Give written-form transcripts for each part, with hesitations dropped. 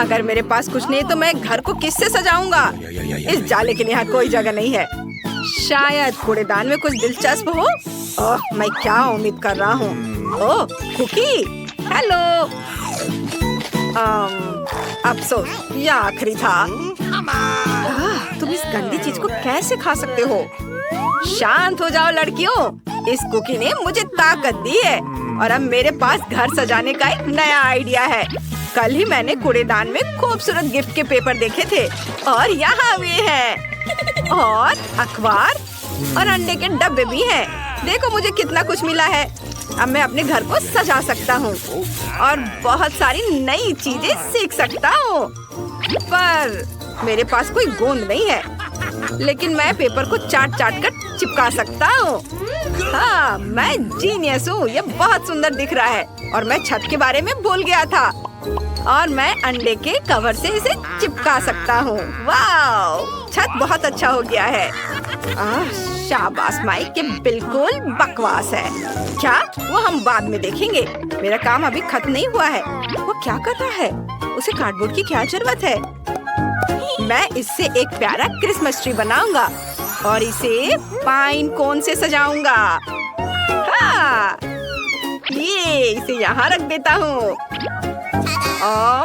अगर मेरे पास कुछ नहीं तो मैं घर को किससे सजाऊंगा? इस जाले के लिए यहाँ कोई जगह नहीं है। शायद कूड़ेदान में कुछ दिलचस्प हो। ओह, मैं क्या उम्मीद कर रहा हूँ? ओह, कुकी। हेलो। अफसोस, यह आखिरी था। तुम इस गंदी चीज को कैसे खा सकते हो? शांत हो जाओ लड़कियों। इस कुकी ने मुझे ताकत दी है और अब मेरे पास घर सजाने का एक नया आइडिया है। कल ही मैंने कूड़ेदान में खूबसूरत गिफ्ट के पेपर देखे थे और यहाँ वे हैं। और अखबार और अंडे के डब्बे भी हैं। देखो मुझे कितना कुछ मिला है। अब मैं अपने घर को सजा सकता हूँ और बहुत सारी नई चीजें सीख सकता हूँ। पर मेरे पास कोई गोंद नहीं है, लेकिन मैं पेपर को चाट चाट कर चिपका सकता हूँ। हाँ, मैं जीनियस हूँ। ये बहुत सुंदर दिख रहा है और मैं छत के बारे में भूल गया था और मैं अंडे के कवर से इसे चिपका सकता हूँ। वाह, छत बहुत अच्छा हो गया है। शाबाश माइक, ये बिल्कुल बकवास है। क्या? वो हम बाद में देखेंगे। मेरा काम अभी खत्म नहीं हुआ है। वो क्या कर रहा है? उसे कार्डबोर्ड की क्या जरूरत है? मैं इससे एक प्यारा क्रिसमस ट्री बनाऊंगा और इसे पाइन कोन से सजाऊंगा। हाँ, ये इसे यहाँ रख देता हूँ।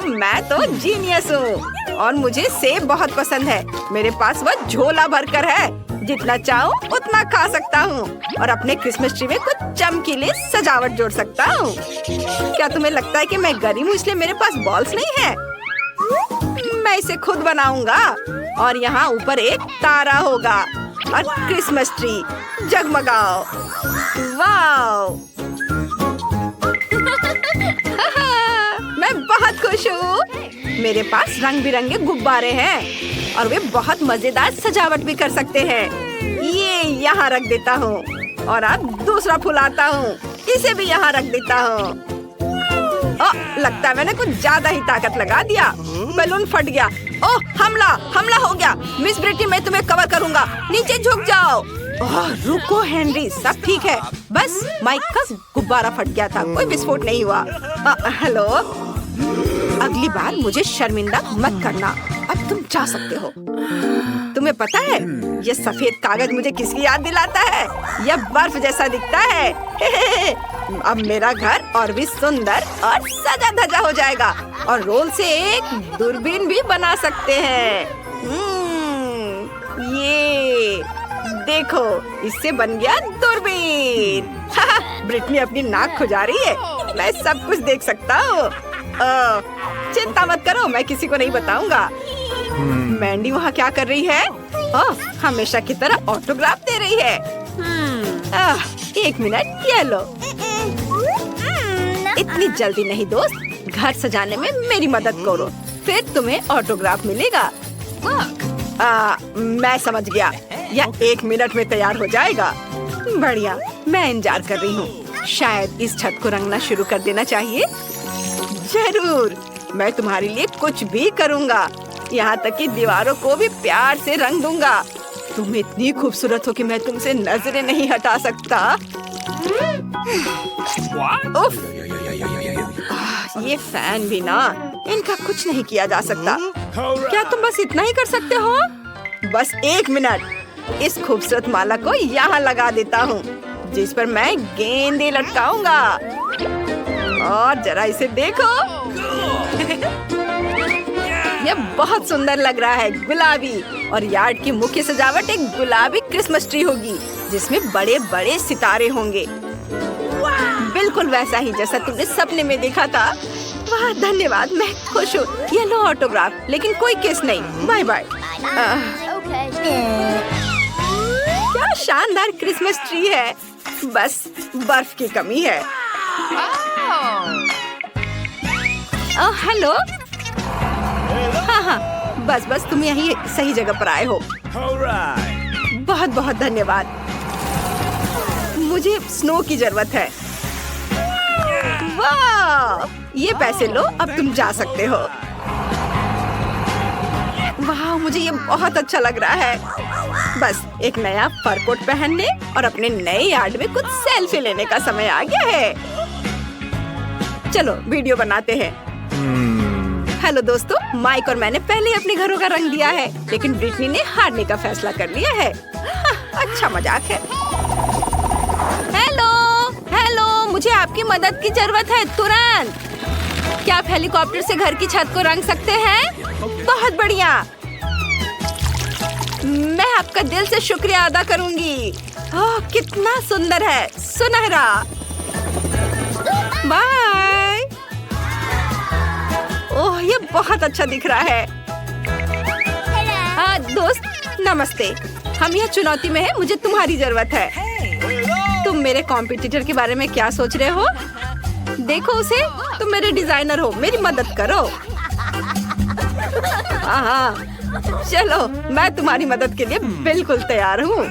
मैं तो जीनियस हूँ और मुझे सेब बहुत पसंद है। मेरे पास वह झोला भरकर है। जितना चाहूँ उतना खा सकता हूँ और अपने क्रिसमस ट्री में कुछ चमकीले सजावट जोड़ सकता हूँ। क्या तुम्हें लगता है कि मैं गरीब हूँ इसलिए मेरे पास बॉल्स नहीं है? मैं इसे खुद बनाऊंगा और यहाँ ऊपर एक तारा होगा और क्रिसमस ट्री जगमगाओ। वाओ! मैं बहुत खुश हूँ। मेरे पास रंग बिरंगे गुब्बारे हैं और वे बहुत मजेदार सजावट भी कर सकते हैं। ये यहाँ रख देता हूँ और अब दूसरा फूल आता हूँ। इसे भी यहाँ रख देता हूँ। लगता है मैंने कुछ ज्यादा ही ताकत लगा दिया। बैलून फट गया। ओह, हमला हो गया। मिस ब्रिटी, मैं तुम्हें कवर करूँगा। नीचे झुक जाओ। रुको हेनरी, सब ठीक है। बस माइक का गुब्बारा फट गया था, कोई विस्फोट नहीं हुआ। हेलो, अगली बार मुझे शर्मिंदा मत करना। अब तुम जा सकते हो। तुम्हें पता है ये सफेद कागज मुझे किसकी याद दिलाता है? यह बर्फ जैसा दिखता है। अब मेरा घर और भी सुंदर और सजा धजा हो जाएगा और रोल से एक दूरबीन भी बना सकते हैं। ये देखो, इससे बन गया दूरबीन। ब्रिटनी अपनी नाक खुजा रही है। मैं सब कुछ देख सकता हूँ। चिंता मत करो, मैं किसी को नहीं बताऊंगा। मैंडी वहाँ क्या कर रही है? हमेशा की तरह ऑटोग्राफ दे रही है। एक मिनट, ये लो। इतनी जल्दी नहीं दोस्त, घर सजाने में मेरी मदद करो, फिर तुम्हें ऑटोग्राफ मिलेगा। मैं समझ गया, यह 1 मिनट में तैयार हो जाएगा। बढ़िया, मैं इंतजार कर रही हूँ। शायद इस छत को रंगना शुरू कर देना चाहिए। जरूर, मैं तुम्हारे लिए कुछ भी करूँगा, यहाँ तक कि दीवारों को भी प्यार से रंग दूंगा। तुम इतनी खूबसूरत हो कि मैं तुमसे नजरें नहीं हटा सकता। उफ, ये फैन भी ना, इनका कुछ नहीं किया जा सकता। क्या तुम बस इतना ही कर सकते हो? बस 1 मिनट। इस खूबसूरत माला को यहाँ लगा देता हूँ, जिस पर मैं गेंदें लटकाऊंगा। और जरा इसे देखो। यह बहुत सुंदर लग रहा है, गुलाबी। और यार्ड की मुख्य सजावट एक गुलाबी क्रिसमस ट्री होगी, जिसमें बड़े बड़े सितारे होंगे। बिल्कुल वैसा ही जैसा तुमने सपने में देखा था। वाह, धन्यवाद, मैं खुश हूँ। ये लो ऑटोग्राफ, लेकिन कोई केस नहीं। Bye bye. क्या शानदार क्रिसमस ट्री है, बस बर्फ की कमी है। हेलो। हाँ, बस तुम यहीं सही जगह पर आए हो। बहुत बहुत धन्यवाद। मुझे स्नो की जरूरत है। वाह, ये पैसे लो, अब तुम जा सकते हो। वाह, मुझे ये बहुत अच्छा लग रहा है। बस एक नया फर कोट पहनने और अपने नए यार्ड में कुछ सेल्फी लेने का समय आ गया है। चलो वीडियो बनाते हैं। हेलो दोस्तों, माइक और मैंने पहले ही अपने घरों का रंग दिया है, लेकिन ब्रिटनी ने हारने का फैसला कर लिया है। अच्छा मजाक है। हेलो हेलो, मुझे आपकी मदद की जरूरत है तुरंत। क्या आप हेलीकॉप्टर से घर की छत को रंग सकते हैं? बहुत बढ़िया। मैं आपका दिल से शुक्रिया अदा करूंगी। ओह, कितना सुंदर है, सुनहरा। बाय। ओह, ये बहुत अच्छा दिख रहा है। दोस्त नमस्ते, हम यह चुनौती में है, मुझे तुम्हारी जरूरत है। तुम मेरे कॉम्पिटिटर के बारे में क्या सोच रहे हो? देखो उसे, तुम मेरे डिजाइनर हो, मेरी मदद करो। हाँ, चलो मैं तुम्हारी मदद के लिए बिल्कुल तैयार हूँ।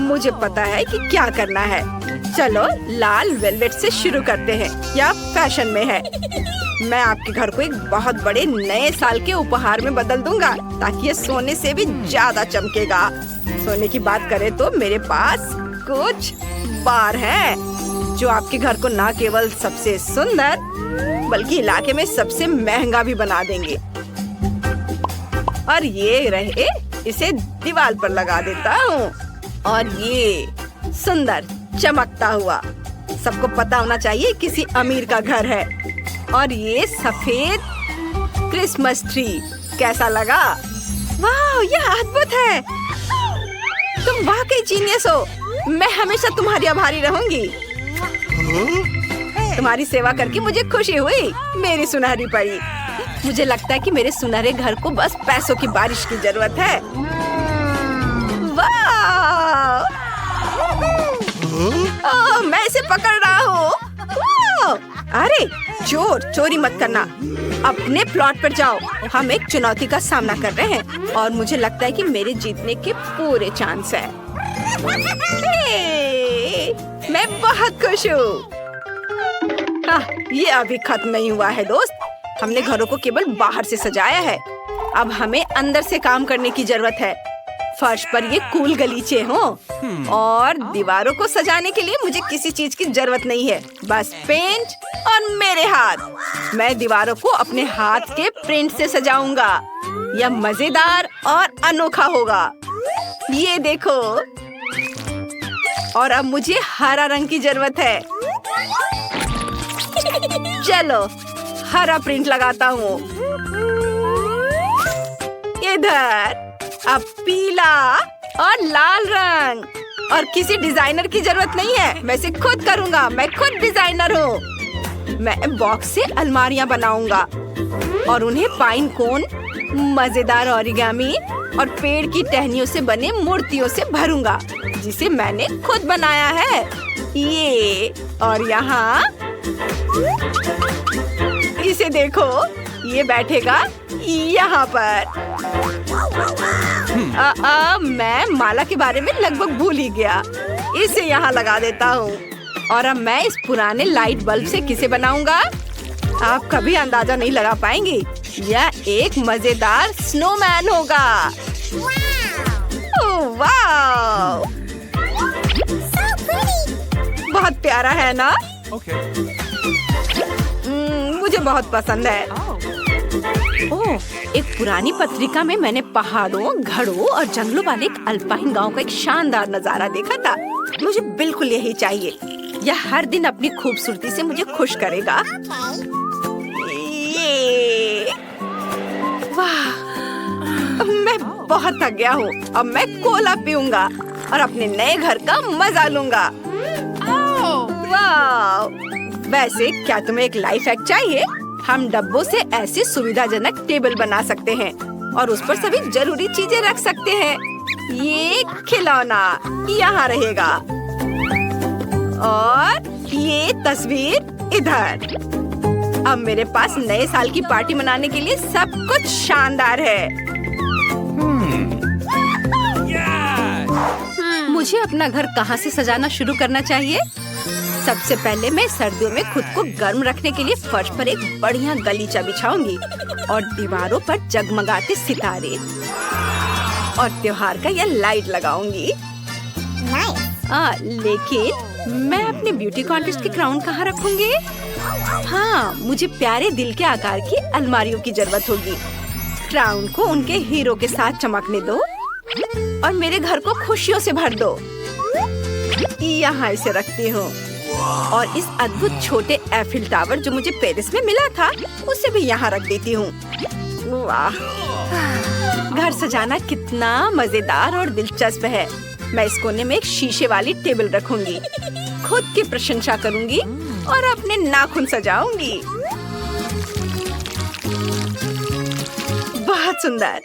मुझे पता है कि क्या करना है। चलो लाल वेलवेट से शुरू करते हैं, या फैशन में है। मैं आपके घर को एक बहुत बड़े नए साल के उपहार में बदल दूंगा, ताकि ये सोने से भी ज्यादा चमकेगा। सोने की बात करें तो मेरे पास कुछ बार हैं, जो आपके घर को न केवल सबसे सुंदर बल्कि इलाके में सबसे महंगा भी बना देंगे। और ये रहे, इसे दीवार पर लगा देता हूँ। और ये सुंदर चमकता हुआ, सबको पता होना चाहिए किसी अमीर का घर है। और ये सफेद क्रिसमस ट्री कैसा लगा? वाह, यह अद्भुत है। तुम वाकई जीनियस हो। मैं हमेशा तुम्हारी आभारी रहूंगी। तुम्हारी सेवा करके मुझे खुशी हुई, मेरी सुनहरी परी। मुझे लगता है कि मेरे सुनहरे घर को बस पैसों की बारिश की जरूरत है। वाह! मैं इसे पकड़ रहा हूँ। अरे चोर, चोरी मत करना। अपने प्लॉट पर जाओ। हम एक चुनौती का सामना कर रहे हैं और मुझे लगता है कि मेरे जीतने के पूरे चांस है। मैं बहुत खुश हूँ। ये अभी खत्म नहीं हुआ है दोस्त। हमने घरों को केवल बाहर से सजाया है, अब हमें अंदर से काम करने की जरूरत है। फर्श पर ये कूल गलीचे हों और दीवारों को सजाने के लिए मुझे किसी चीज की जरूरत नहीं है, बस पेंट और मेरे हाथ। मैं दीवारों को अपने हाथ के प्रिंट से सजाऊंगा। यह मजेदार और अनोखा होगा। ये देखो। और अब मुझे हरा रंग की जरूरत है। चलो हरा प्रिंट लगाता हूँ। इधर अब पीला और लाल रंग। और किसी डिजाइनर की जरूरत नहीं है, मैं इसे खुद करूँगा। मैं खुद डिजाइनर हूँ। मैं बॉक्स से अलमारियाँ बनाऊंगा और उन्हें पाइन कोन, मजेदार ओरिगामी और पेड़ की टहनियों से बने मूर्तियों से भरूंगा, जिसे मैंने खुद बनाया है। ये और यहाँ इसे देखो, ये बैठेगा यहाँ पर। मैं माला के बारे में लगभग भूल ही गया। इसे यहाँ लगा देता हूँ। और अब मैं इस पुराने लाइट बल्ब से किसे बनाऊंगा? आप कभी अंदाजा नहीं लगा पाएंगे। यह एक मजेदार स्नोमैन होगा। ओह वाह! बहुत प्यारा है ना? मुझे बहुत पसंद है। ओह, एक पुरानी पत्रिका में मैंने पहाड़ों, घड़ों और जंगलों वाले एक अल्पाइन गांव का एक शानदार नजारा देखा था। मुझे बिल्कुल यही चाहिए। यह हर दिन अपनी खूबसूरती से मुझे खुश करेगा। वाह, मैं बहुत थक गया हूँ। अब मैं कोला पीऊंगा और अपने नए घर का मजा लूंगा। वाह! वैसे क्या तुम्हें एक लाइफ हैक चाहिए? हम डब्बों से ऐसे सुविधाजनक टेबल बना सकते हैं और उस पर सभी जरूरी चीजें रख सकते हैं। ये खिलौना यहाँ रहेगा और ये तस्वीर इधर। अब मेरे पास नए साल की पार्टी मनाने के लिए सब कुछ शानदार है। मुझे अपना घर कहाँ से सजाना शुरू करना चाहिए? सबसे पहले मैं सर्दियों में खुद को गर्म रखने के लिए फर्श पर एक बढ़िया गलीचा बिछाऊंगी और दीवारों पर जगमगाते सितारे और त्योहार का यह लाइट लगाऊंगी। लेकिन मैं अपने ब्यूटी कॉन्टेस्ट की क्राउन कहाँ रखूंगी? हाँ, मुझे प्यारे दिल के आकार की अलमारियों की जरूरत होगी। क्राउन को उनके हीरो के साथ चमकने दो और मेरे घर को खुशियों से भर दो। यहाँ इसे रखती हूँ और इस अद्भुत छोटे एफिल टावर जो मुझे पेरिस में मिला था उसे भी यहाँ रख देती हूँ। वाह, घर सजाना कितना मजेदार और दिलचस्प है। मैं इस कोने में एक शीशे वाली टेबल रखूंगी, खुद की प्रशंसा करूंगी और अपने नाखून सजाऊंगी। बहुत सुंदर।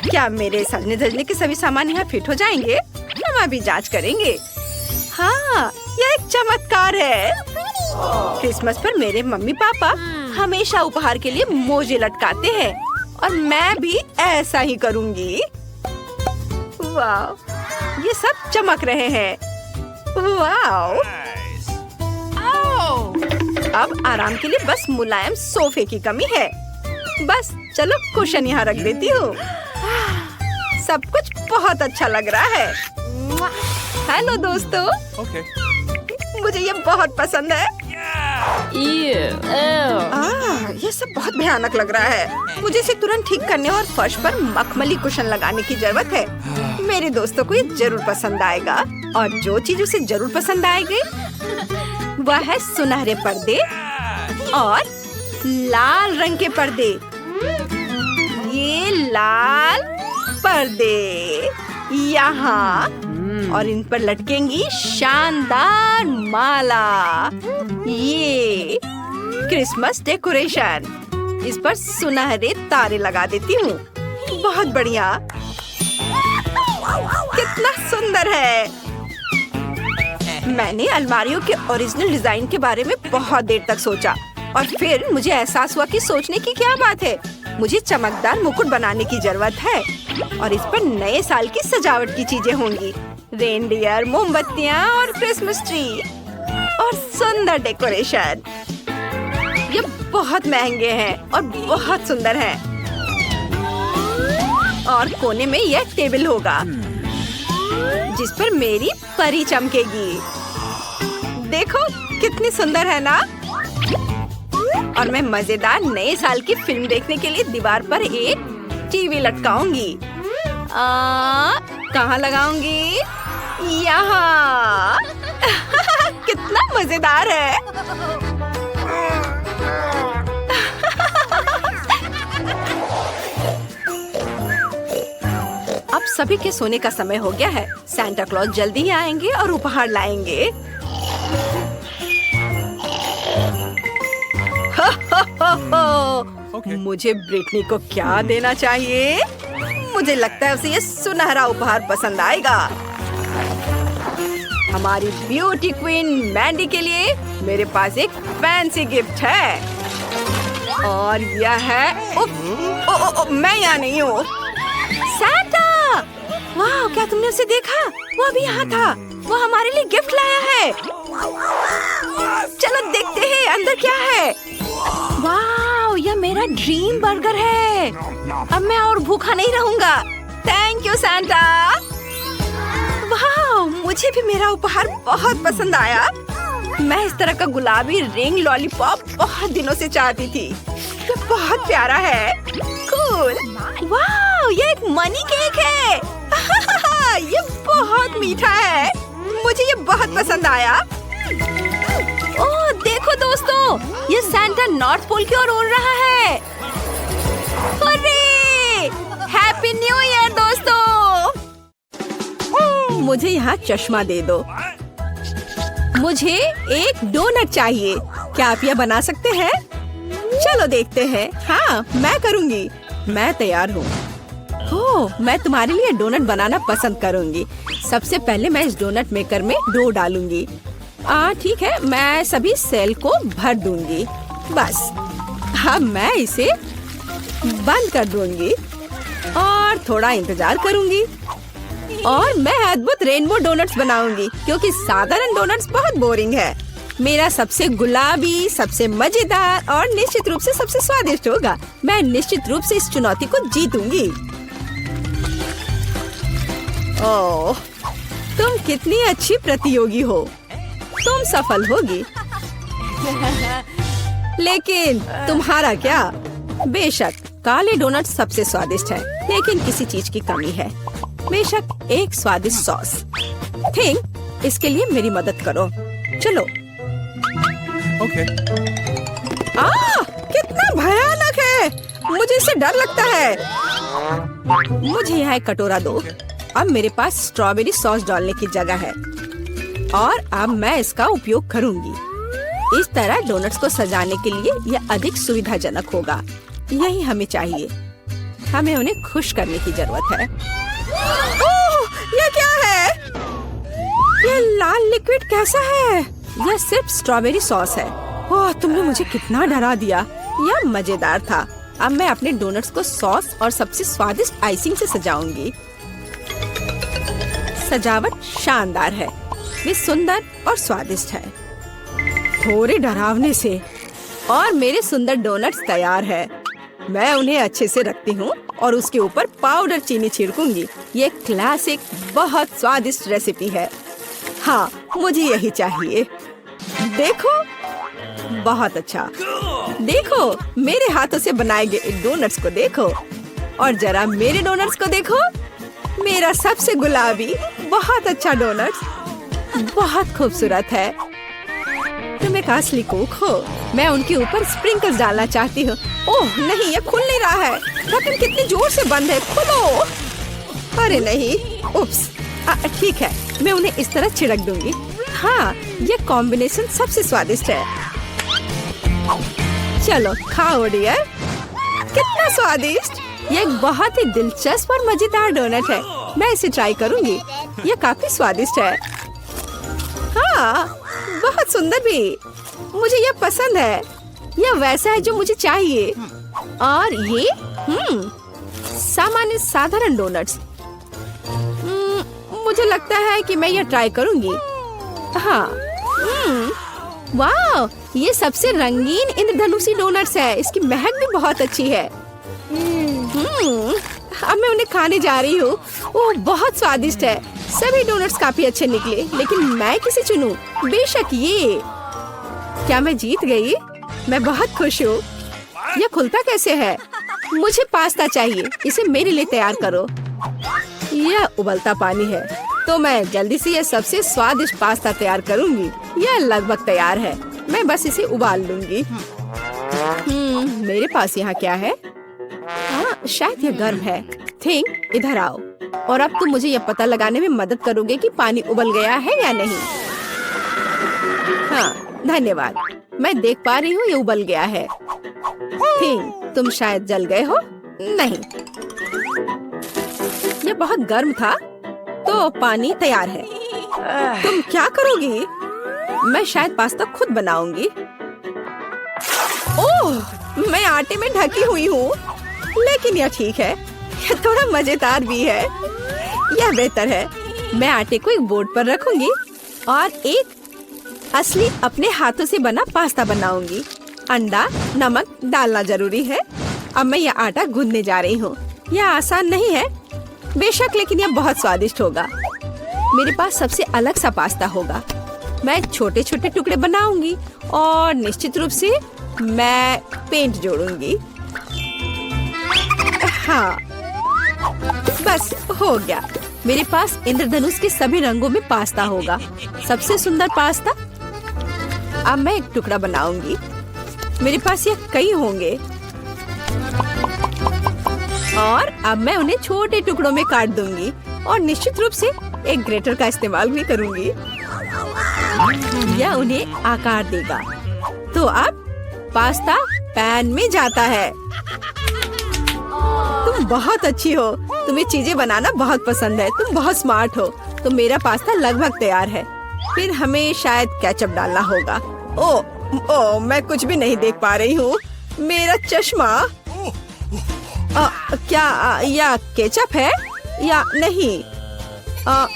क्या मेरे सजने धजने के सभी सामान यहाँ फिट हो जाएंगे? हम अभी जांच करेंगे। हाँ, यह एक चमत्कार है। क्रिसमस पर मेरे मम्मी पापा हमेशा उपहार के लिए मोजे लटकाते हैं और मैं भी ऐसा ही करूंगी। वाह, ये सब चमक रहे हैं। वाह! अब आराम के लिए बस मुलायम सोफे की कमी है। बस चलो कुशन यहाँ रख देती हूँ। सब कुछ बहुत अच्छा लग रहा है। हेलो दोस्तों, मुझे ये बहुत पसंद है। ये सब बहुत भयानक लग रहा है। मुझे इसे तुरंत ठीक करने और फर्श पर मखमली कुशन लगाने की जरूरत है। मेरे दोस्तों को ये जरूर पसंद आएगा और जो चीज उसे जरूर पसंद आएगी वह है सुनहरे पर्दे और लाल रंग के पर्दे। ये लाल पर्दे यहाँ और इन पर लटकेंगी शानदार माला। ये क्रिसमस डेकोरेशन, इस पर सुनहरे तारे लगा देती हूँ। बहुत बढ़िया, कितना सुंदर है। मैंने अलमारियों के ओरिजिनल डिजाइन के बारे में बहुत देर तक सोचा और फिर मुझे एहसास हुआ कि सोचने की क्या बात है। मुझे चमकदार मुकुट बनाने की जरूरत है और इस पर नए साल की सजावट की चीजें होंगी। रेनडियर, मोमबत्तियाँ और क्रिसमस ट्री और सुंदर डेकोरेशन। ये बहुत महंगे हैं और बहुत सुंदर हैं। और कोने में यह टेबल होगा जिस पर मेरी परी चमकेगी। देखो कितनी सुंदर है ना। और मैं मजेदार नए साल की फिल्म देखने के लिए दीवार पर एक टीवी लटकाऊंगी। कहाँ लगाऊंगी? यहाँ। कितना मजेदार है। अब सभी के सोने का समय हो गया है। सांता क्लॉज जल्दी ही आएंगे और उपहार लाएंगे। मुझे ब्रिटनी को क्या देना चाहिए? मुझे लगता है उसे ये सुनहरा उपहार पसंद आएगा। हमारी ब्यूटी क्वीन मैंडी के लिए मेरे पास एक फैंसी गिफ्ट है और यह है मैं यहाँ नहीं हूँ। सांता! वाह, क्या तुमने उसे देखा? वो अभी यहाँ था। वो हमारे लिए गिफ्ट लाया है। चलो देखते हैं अंदर क्या है। वाह, यह मेरा ड्रीम बर्गर है। अब मैं और भूखा नहीं रहूंगा। Thank you Santa. वाह, मुझे भी मेरा उपहार बहुत पसंद आया। मैं इस तरह का गुलाबी रिंग लॉलीपॉप बहुत दिनों से चाहती थी। ये बहुत प्यारा है। कूल। वाह, ये एक मनी केक है। ये बहुत मीठा है। मुझे ये बहुत पसंद आया। ओह देखो दोस्तों, ये सांता नॉर्थ पोल की ओर उड़ रहा है। अरे, हैप्पी न्यू ईयर दोस्तों। मुझे यहाँ चश्मा दे दो। मुझे एक डोनट चाहिए। क्या आप यह बना सकते हैं? चलो देखते हैं। हाँ, मैं करूँगी। मैं तैयार हूँ। ओह, मैं तुम्हारे लिए डोनट बनाना पसंद करूँगी। सबसे पहले मैं इस डोनट मेकर में डो डालूंगी। ठीक है, मैं सभी सेल को भर दूंगी। बस अब मैं इसे बंद कर दूंगी और थोड़ा इंतजार करूंगी और मैं अद्भुत रेनबो डोनट्स बनाऊंगी क्योंकि साधारण डोनट्स बहुत बोरिंग है। मेरा सबसे गुलाबी, सबसे मजेदार और निश्चित रूप से सबसे स्वादिष्ट होगा। मैं निश्चित रूप से इस चुनौती को जीतूंगी। ओह, तुम कितनी अच्छी प्रतियोगी हो। तुम सफल होगी। लेकिन तुम्हारा क्या? बेशक काले डोनट सबसे स्वादिष्ट है, लेकिन किसी चीज की कमी है। बेशक एक स्वादिष्ट सॉस। थिंक इसके लिए मेरी मदद करो। चलो। Okay. कितना भयानक है। मुझे इससे डर लगता है। मुझे यहाँ एक कटोरा दो। अब मेरे पास स्ट्रॉबेरी सॉस डालने की जगह है और अब मैं इसका उपयोग करूंगी। इस तरह डोनट्स को सजाने के लिए यह अधिक सुविधाजनक होगा। यही हमें चाहिए। हमें उन्हें खुश करने की जरूरत है। ओह, यह क्या है? यह लाल लिक्विड कैसा है? यह सिर्फ स्ट्रॉबेरी सॉस है। ओह, तुमने मुझे कितना डरा दिया। यह मजेदार था। अब मैं अपने डोनट्स को सॉस और सबसे स्वादिष्ट आइसिंग से सजाऊंगी। सजावट शानदार है। वे सुंदर और स्वादिष्ट है। थोड़े डरावने से। और मेरे सुंदर डोनट्स तैयार है। मैं उन्हें अच्छे से रखती हूँ और उसके ऊपर पाउडर चीनी छिड़कूंगी। ये क्लासिक बहुत स्वादिष्ट रेसिपी है। हाँ, मुझे यही चाहिए। देखो, बहुत अच्छा। देखो, मेरे हाथों से बनाए गए डोनट्स को देखो और जरा मेरे डोनट्स को देखो। मेरा सबसे गुलाबी बहुत अच्छा डोनट्स बहुत खूबसूरत है। तुम एक असली कुक हो। मैं उनके ऊपर स्प्रिंकल्स डालना चाहती हूँ। ओह नहीं, ये खुल नहीं रहा है। ढक्कन कितनी जोर से बंद है। खोलो। अरे नहीं, उप्स। ठीक है, मैं उन्हें इस तरह छिड़क दूंगी। हाँ, ये कॉम्बिनेशन सबसे स्वादिष्ट है। चलो खाओ डियर। कितना स्वादिष्ट। ये एक बहुत ही दिलचस्प और मजेदार डोनट है। मैं इसे ट्राई करूंगी। ये काफी स्वादिष्ट है। हाँ, बहुत सुंदर भी। मुझे यह पसंद है। यह वैसा है जो मुझे चाहिए। और ये सामान्य साधारण डोनट्स। मुझे लगता है कि मैं यह ट्राई करूंगी। हाँ, वाह, ये सबसे रंगीन इंद्रधनुषी डोनट्स है। इसकी महक भी बहुत अच्छी है। अब मैं उन्हें खाने जा रही हूँ। ओह, बहुत स्वादिष्ट है। सभी डोनट्स काफी अच्छे निकले, लेकिन मैं किसे चुनूं? बेशक ये। क्या मैं जीत गई? मैं बहुत खुश हूँ। यह खुलता कैसे है? मुझे पास्ता चाहिए। इसे मेरे लिए तैयार करो। यह उबलता पानी है, तो मैं जल्दी से यह सबसे स्वादिष्ट पास्ता तैयार करूंगी। यह लगभग तैयार है। मैं बस इसे उबाल लूंगी। मेरे पास यहाँ क्या है? हाँ, शायद यह गर्म है। थिंक इधर आओ और अब तुम मुझे यह पता लगाने में मदद करोगे कि पानी उबल गया है या नहीं। हाँ, धन्यवाद। मैं देख पा रही हूँ ये उबल गया है। थिंक तुम शायद जल गए हो। नहीं, यह बहुत गर्म था, तो पानी तैयार है। तुम क्या करोगी? मैं शायद पास्ता खुद बनाऊंगी। ओह, मैं आटे में ढकी हुई हूँ, लेकिन यह ठीक है। यह थोड़ा मजेदार भी है। यह बेहतर है। मैं आटे को एक बोर्ड पर रखूंगी और एक असली अपने हाथों से बना पास्ता बनाऊंगी। अंडा, नमक डालना जरूरी है। अब मैं यह आटा गूंदने जा रही हूँ। यह आसान नहीं है बेशक, लेकिन यह बहुत स्वादिष्ट होगा। मेरे पास सबसे अलग सा पास्ता होगा। मैं छोटे छोटे टुकड़े बनाऊंगी और निश्चित रूप से मैं पेंट जोड़ूंगी। हाँ, बस हो गया। मेरे पास इंद्रधनुष के सभी रंगों में पास्ता होगा। सबसे सुंदर पास्ता। अब मैं एक टुकड़ा बनाऊंगी। मेरे पास ये कई होंगे और अब मैं उन्हें छोटे टुकड़ों में काट दूंगी और निश्चित रूप से एक ग्रेटर का इस्तेमाल भी करूंगी। यह उन्हें आकार देगा। तो अब पास्ता पैन में जाता है। तुम बहुत अच्छी हो। तुम्हें चीजें बनाना बहुत पसंद है। तुम बहुत स्मार्ट हो। तो मेरा पास्ता लगभग तैयार है। फिर हमें शायद केचप डालना होगा। ओह, मैं कुछ भी नहीं देख पा रही हूँ। मेरा चश्मा। क्या यह केचप है या नहीं?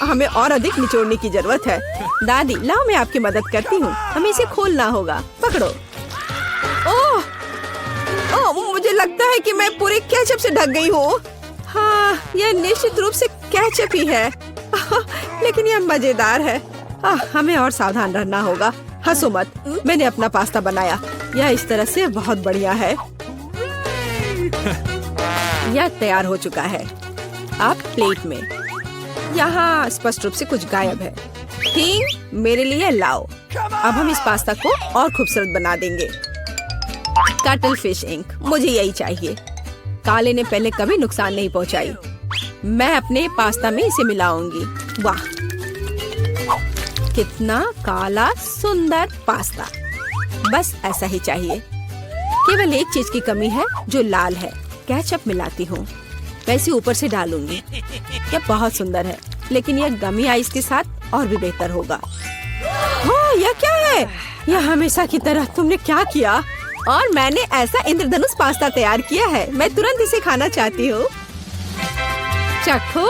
हमें और अधिक निचोड़ने की जरूरत है। दादी, लाओ मैं आपकी मदद करती हूँ। हमें इसे खोलना होगा। पकड़ो। ओह, मुझे लगता है कि मैं पूरे केचप से ढक गई हूँ। हाँ, यह निश्चित रूप से केचप ही है। लेकिन यह मजेदार है। हमें और सावधान रहना होगा। हंसो मत, मैंने अपना पास्ता बनाया। यह इस तरह से बहुत बढ़िया है। यह तैयार हो चुका है। अब प्लेट में। यहाँ स्पष्ट रूप से कुछ गायब है। थिंग, मेरे लिए लाओ। अब हम इस पास्ता को और खूबसूरत बना देंगे। कटल फिश इंक, मुझे यही चाहिए। काले ने पहले कभी नुकसान नहीं पहुंचाई। मैं अपने पास्ता में इसे मिलाऊंगी। वाह, कितना काला सुंदर पास्ता। बस ऐसा ही चाहिए। केवल एक चीज की कमी है जो लाल है। केचप मिलाती हूँ। वैसे ऊपर से डालूंगी। यह बहुत सुंदर है, लेकिन यह गमी आइस के साथ और भी बेहतर होगा। ओह, यह क्या है? यह हमेशा की तरह तुमने क्या किया? और मैंने ऐसा इंद्रधनुष पास्ता तैयार किया है। मैं तुरंत इसे खाना चाहती हूँ। चखो।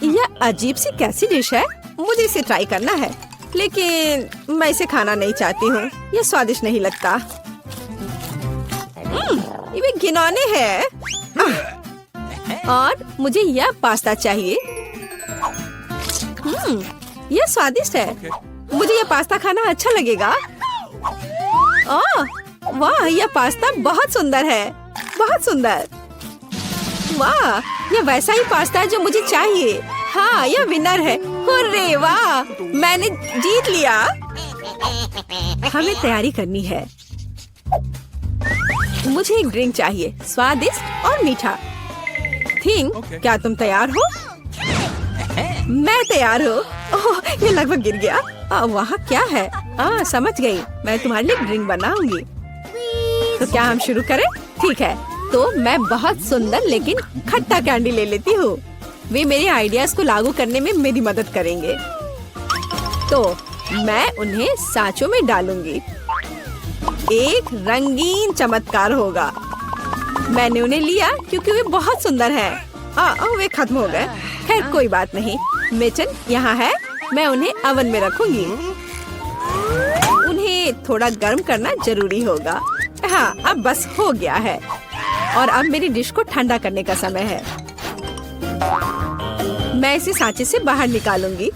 यह अजीब सी कैसी डिश है? मुझे इसे ट्राई करना है, लेकिन मैं इसे खाना नहीं चाहती हूँ। यह स्वादिष्ट नहीं लगता। ये घिनौने है। और मुझे यह पास्ता चाहिए। यह स्वादिष्ट है। मुझे यह पास्ता खाना अच्छा लगेगा। ओह वाह, यह पास्ता बहुत सुंदर है। बहुत सुंदर। वाह, यह वैसा ही पास्ता है जो मुझे चाहिए। हाँ, यह विनर है। हुर्रे, वाह, मैंने जीत लिया। हमें तैयारी करनी है। मुझे एक ड्रिंक चाहिए, स्वादिष्ट और मीठा। थिंग, क्या तुम तैयार हो? मैं तैयार हूँ। ओह, ये लगभग गिर गया। वहाँ क्या है? समझ गई। मैं तुम्हारे लिए ड्रिंक बनाऊंगी। तो क्या हम शुरू करें? ठीक है। तो मैं बहुत सुंदर लेकिन खट्टा कैंडी ले लेती हूँ। वे मेरे आइडियाज को लागू करने में मेरी मदद करेंगे। तो मैं उन्हें सांचों में डालूंगी। एक रंगीन चमत्कार होगा। मैंने उन्हें लिया क्योंकि वे बहुत सुंदर हैं। वे खत्म हो गए। खैर, कोई बात नहीं। मिचन यहाँ है। मैं उन्हें ओवन में रखूंगी। उन्हें थोड़ा गर्म करना जरूरी होगा। हाँ, अब बस हो गया है। और अब मेरी डिश को ठंडा करने का समय है। मैं इसे सांचे से बाहर निकालूंगी।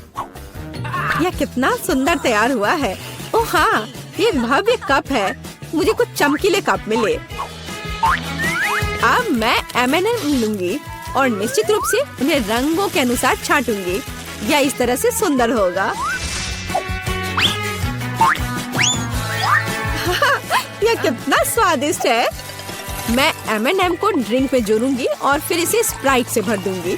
यह कितना सुंदर तैयार हुआ है। ओह हाँ, ये भव्य कप है। मुझे कुछ चमकीले कप मिले। अब मैं M&M लूंगी और निश्चित रूप से उन्हें रंगों के अनुसार छांटूंगी। यह इस तरह से सुंदर होगा। यह कितना स्वादिष्ट है। मैं M&M को ड्रिंक में जोड़ूंगी और फिर इसे स्प्राइट से भर दूंगी।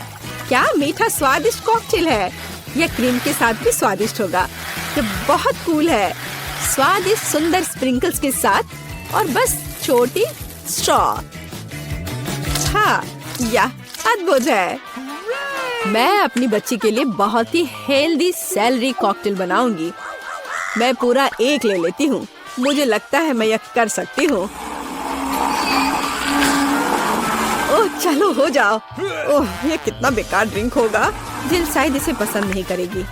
क्या मीठा स्वादिष्ट कॉकटेल है। यह क्रीम के साथ भी स्वादिष्ट होगा। यह बहुत कूल है। स्वादिष्ट सुंदर स्प्रिंकल्स के साथ और बस छोटी स्ट्रॉ। हाँ, यह अद्भुत है। मैं अपनी बच्ची के लिए बहुत ही हेल्दी सेलरी कॉकटेल बनाऊंगी। मैं पूरा एक ले लेती हूँ। मुझे लगता है मैं यह कर सकती हूँ। ओह चलो हो जाओ। ओह, ये कितना बेकार ड्रिंक होगा। जिल शायद इसे पसंद नहीं करेगी।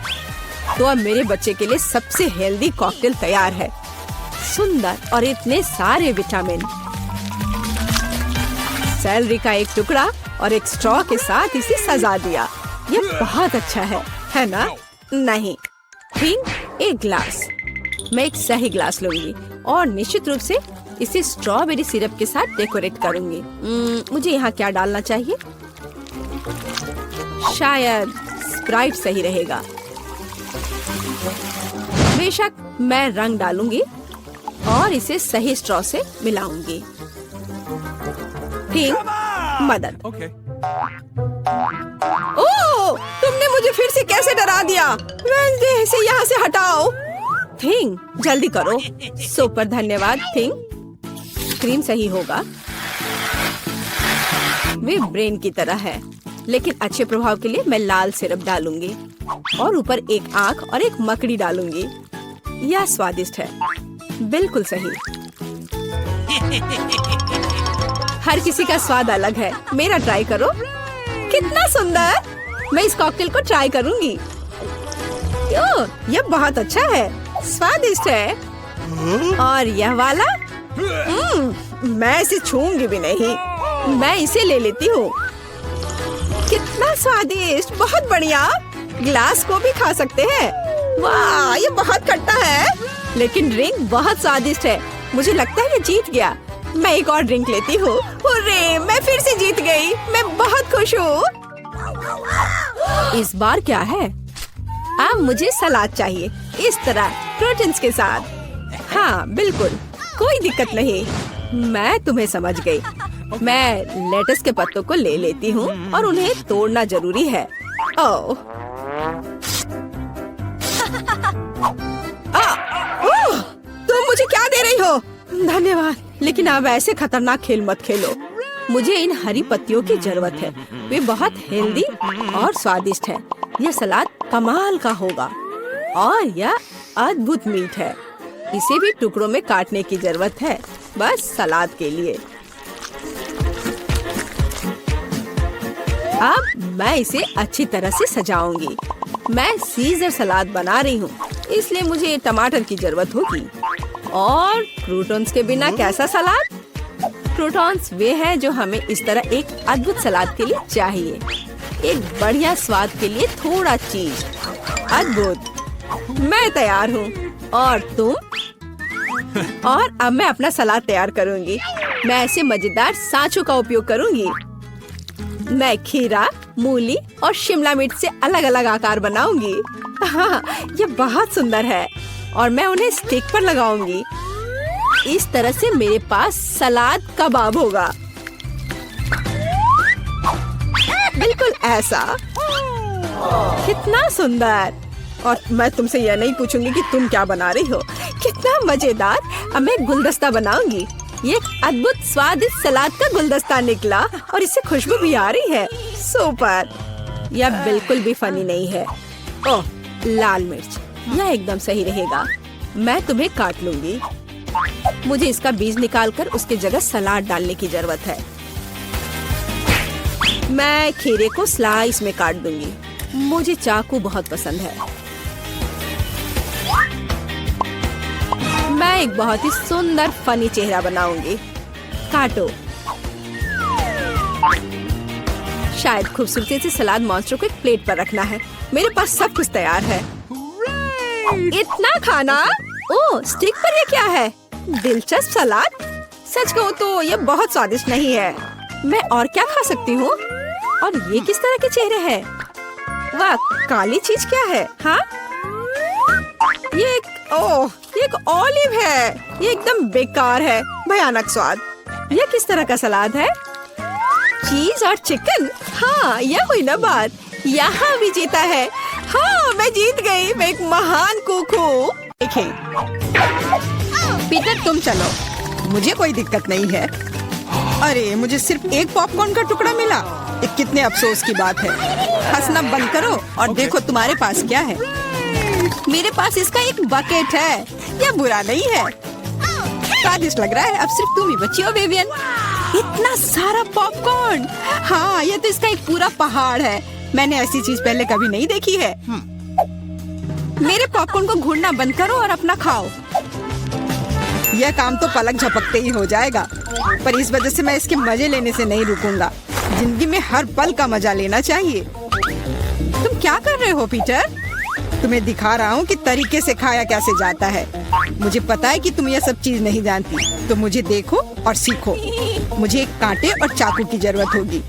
तो अब मेरे बच्चे के लिए सबसे हेल्दी कॉकटेल तैयार है। सुंदर और इतने सारे विटामिन। सेलरी का एक टुकड़ा और एक स्ट्रॉ के साथ इसे सजा दिया। ये बहुत अच्छा है ना? नहीं, थिंक एक ग्लास। मैं एक सही ग्लास लूंगी और निश्चित रूप से इसे स्ट्रॉबेरी सिरप के साथ डेकोरेट करूंगी। मुझे यहाँ क्या डालना चाहिए? शायद स्प्राइट सही रहेगा। बेशक, मैं रंग डालूंगी और इसे सही स्ट्रॉ से मिलाऊंगी। ठीक, मदद। ओह, तुमने मुझे फिर से कैसे डरा दिया? वेडनेसडे से यहाँ से हटाओ। थिंग, जल्दी करो। सुपर धन्यवाद थिंग। क्रीम सही होगा। वे ब्रेन की तरह है, लेकिन अच्छे प्रभाव के लिए मैं लाल सिरप डालूंगी और ऊपर एक आंख और एक मकड़ी डालूंगी। यह स्वादिष्ट है। बिल्कुल सही। हर किसी का स्वाद अलग है। मेरा ट्राई करो। कितना सुंदर। मैं इस कॉकटेल को ट्राई करूंगी। यह बहुत अच्छा है। स्वादिष्ट है। और यह वाला मैं इसे छूंगी भी नहीं। मैं इसे ले लेती हूँ। कितना स्वादिष्ट। बहुत बढ़िया। ग्लास को भी खा सकते हैं। वाह, ये बहुत खट्टा है, लेकिन ड्रिंक बहुत स्वादिष्ट है। मुझे लगता है ये जीत गया। मैं एक और ड्रिंक लेती हूँ। हुर्रे, मैं फिर से जीत गई। मैं बहुत खुश हूँ। इस बार क्या है? अब मुझे सलाद चाहिए, इस तरह प्रोटीन्स के साथ। हाँ बिल्कुल, कोई दिक्कत नहीं। मैं तुम्हें समझ गई। मैं लेटस के पत्तों को ले लेती हूँ और उन्हें तोड़ना जरूरी है। ओह, तुम मुझे क्या दे रही हो? धन्यवाद, लेकिन अब ऐसे खतरनाक खेल मत खेलो। मुझे इन हरी पत्तियों की जरूरत है। वे बहुत हेल्दी और स्वादिष्ट है। यह सलाद कमाल का होगा और यह अद्भुत मीट है। इसे भी टुकड़ों में काटने की जरूरत है, बस सलाद के लिए। अब मैं इसे अच्छी तरह से सजाऊंगी। मैं सीजर सलाद बना रही हूँ, इसलिए मुझे टमाटर की जरूरत होगी। और क्रूटॉन्स के बिना कैसा सलाद? क्रूटॉन्स वे हैं जो हमें इस तरह एक अद्भुत सलाद के लिए चाहिए। एक बढ़िया स्वाद के लिए थोड़ा चीज। अद्भुत। मैं तैयार हूँ। और तुम? और अब मैं अपना सलाद तैयार करूँगी। मैं ऐसे मजेदार सांचों का उपयोग करूँगी। मैं खीरा, मूली और शिमला मिर्च से अलग अलग आकार बनाऊंगी। हाँ, ये बहुत सुंदर है और मैं उन्हें स्टिक पर लगाऊंगी। इस तरह से मेरे पास सलाद कबाब होगा। बिल्कुल ऐसा। कितना सुंदर। और मैं तुमसे यह नहीं पूछूंगी कि तुम क्या बना रही हो। कितना मजेदार। अब मैं गुलदस्ता बनाऊंगी। ये एक अद्भुत स्वादिष्ट सलाद का गुलदस्ता निकला और इससे खुशबू भी आ रही है। सुपर। यह बिल्कुल भी फनी नहीं है। ओह, लाल मिर्च, यह एकदम सही रहेगा। मैं तुम्हें काट लूंगी। मुझे इसका बीज निकालकर उसकी जगह सलाद डालने की जरूरत है। मैं खीरे को स्लाइस में काट दूंगी। मुझे चाकू बहुत पसंद है। मैं एक बहुत ही सुंदर फनी चेहरा बनाऊंगी। काटो। शायद खूबसूरती से सलाद मॉन्स्टर को एक प्लेट पर रखना है। मेरे पास सब कुछ तैयार है। इतना खाना? ओह, स्टिक पर ये क्या है? दिलचस्प सलाद। सच कहूँ तो ये बहुत स्वादिष्ट नहीं है। मैं और क्या खा सकती हूँ? और ये किस तरह के चेहरे हैं? वाह, काली चीज क्या है? हाँ, ये एक ऑलिव है। ये एकदम बेकार है। भयानक स्वाद। ये किस तरह का सलाद है? चीज और चिकन। हाँ, यह हुई ना बात। यहाँ भी जीता है। हाँ, मैं जीत गई। मैं एक महान कुक हूँ। देखें, पीटर तुम चलो, मुझे कोई दिक्कत नहीं है। अरे, मुझे सिर्फ एक पॉपकॉर्न का टुकड़ा मिला। ये कितने अफसोस की बात है। हंसना बंद करो और देखो तुम्हारे पास क्या है। मेरे पास इसका एक बकेट है। यह बुरा नहीं है। स्वादिष्ट लग रहा है। अब सिर्फ तुम ही बची हो, विवियन। इतना सारा पॉपकॉर्न। हाँ, यह तो इसका एक पूरा पहाड़ है। मैंने ऐसी चीज पहले कभी नहीं देखी है। मेरे पॉपकॉर्न को घूरना बंद करो और अपना खाओ। यह काम तो पलक झपकते ही हो जाएगा, पर इस वजह से मैं इसके मजे लेने से नहीं रुकूंगा। जिंदगी में हर पल का मजा लेना चाहिए। तुम क्या कर रहे हो, पीटर? तुम्हें दिखा रहा हूँ कि तरीके से खाया कैसे जाता है। मुझे पता है कि तुम यह सब चीज नहीं जानती, तो मुझे देखो और सीखो। मुझे एक कांटे और चाकू की जरूरत होगी।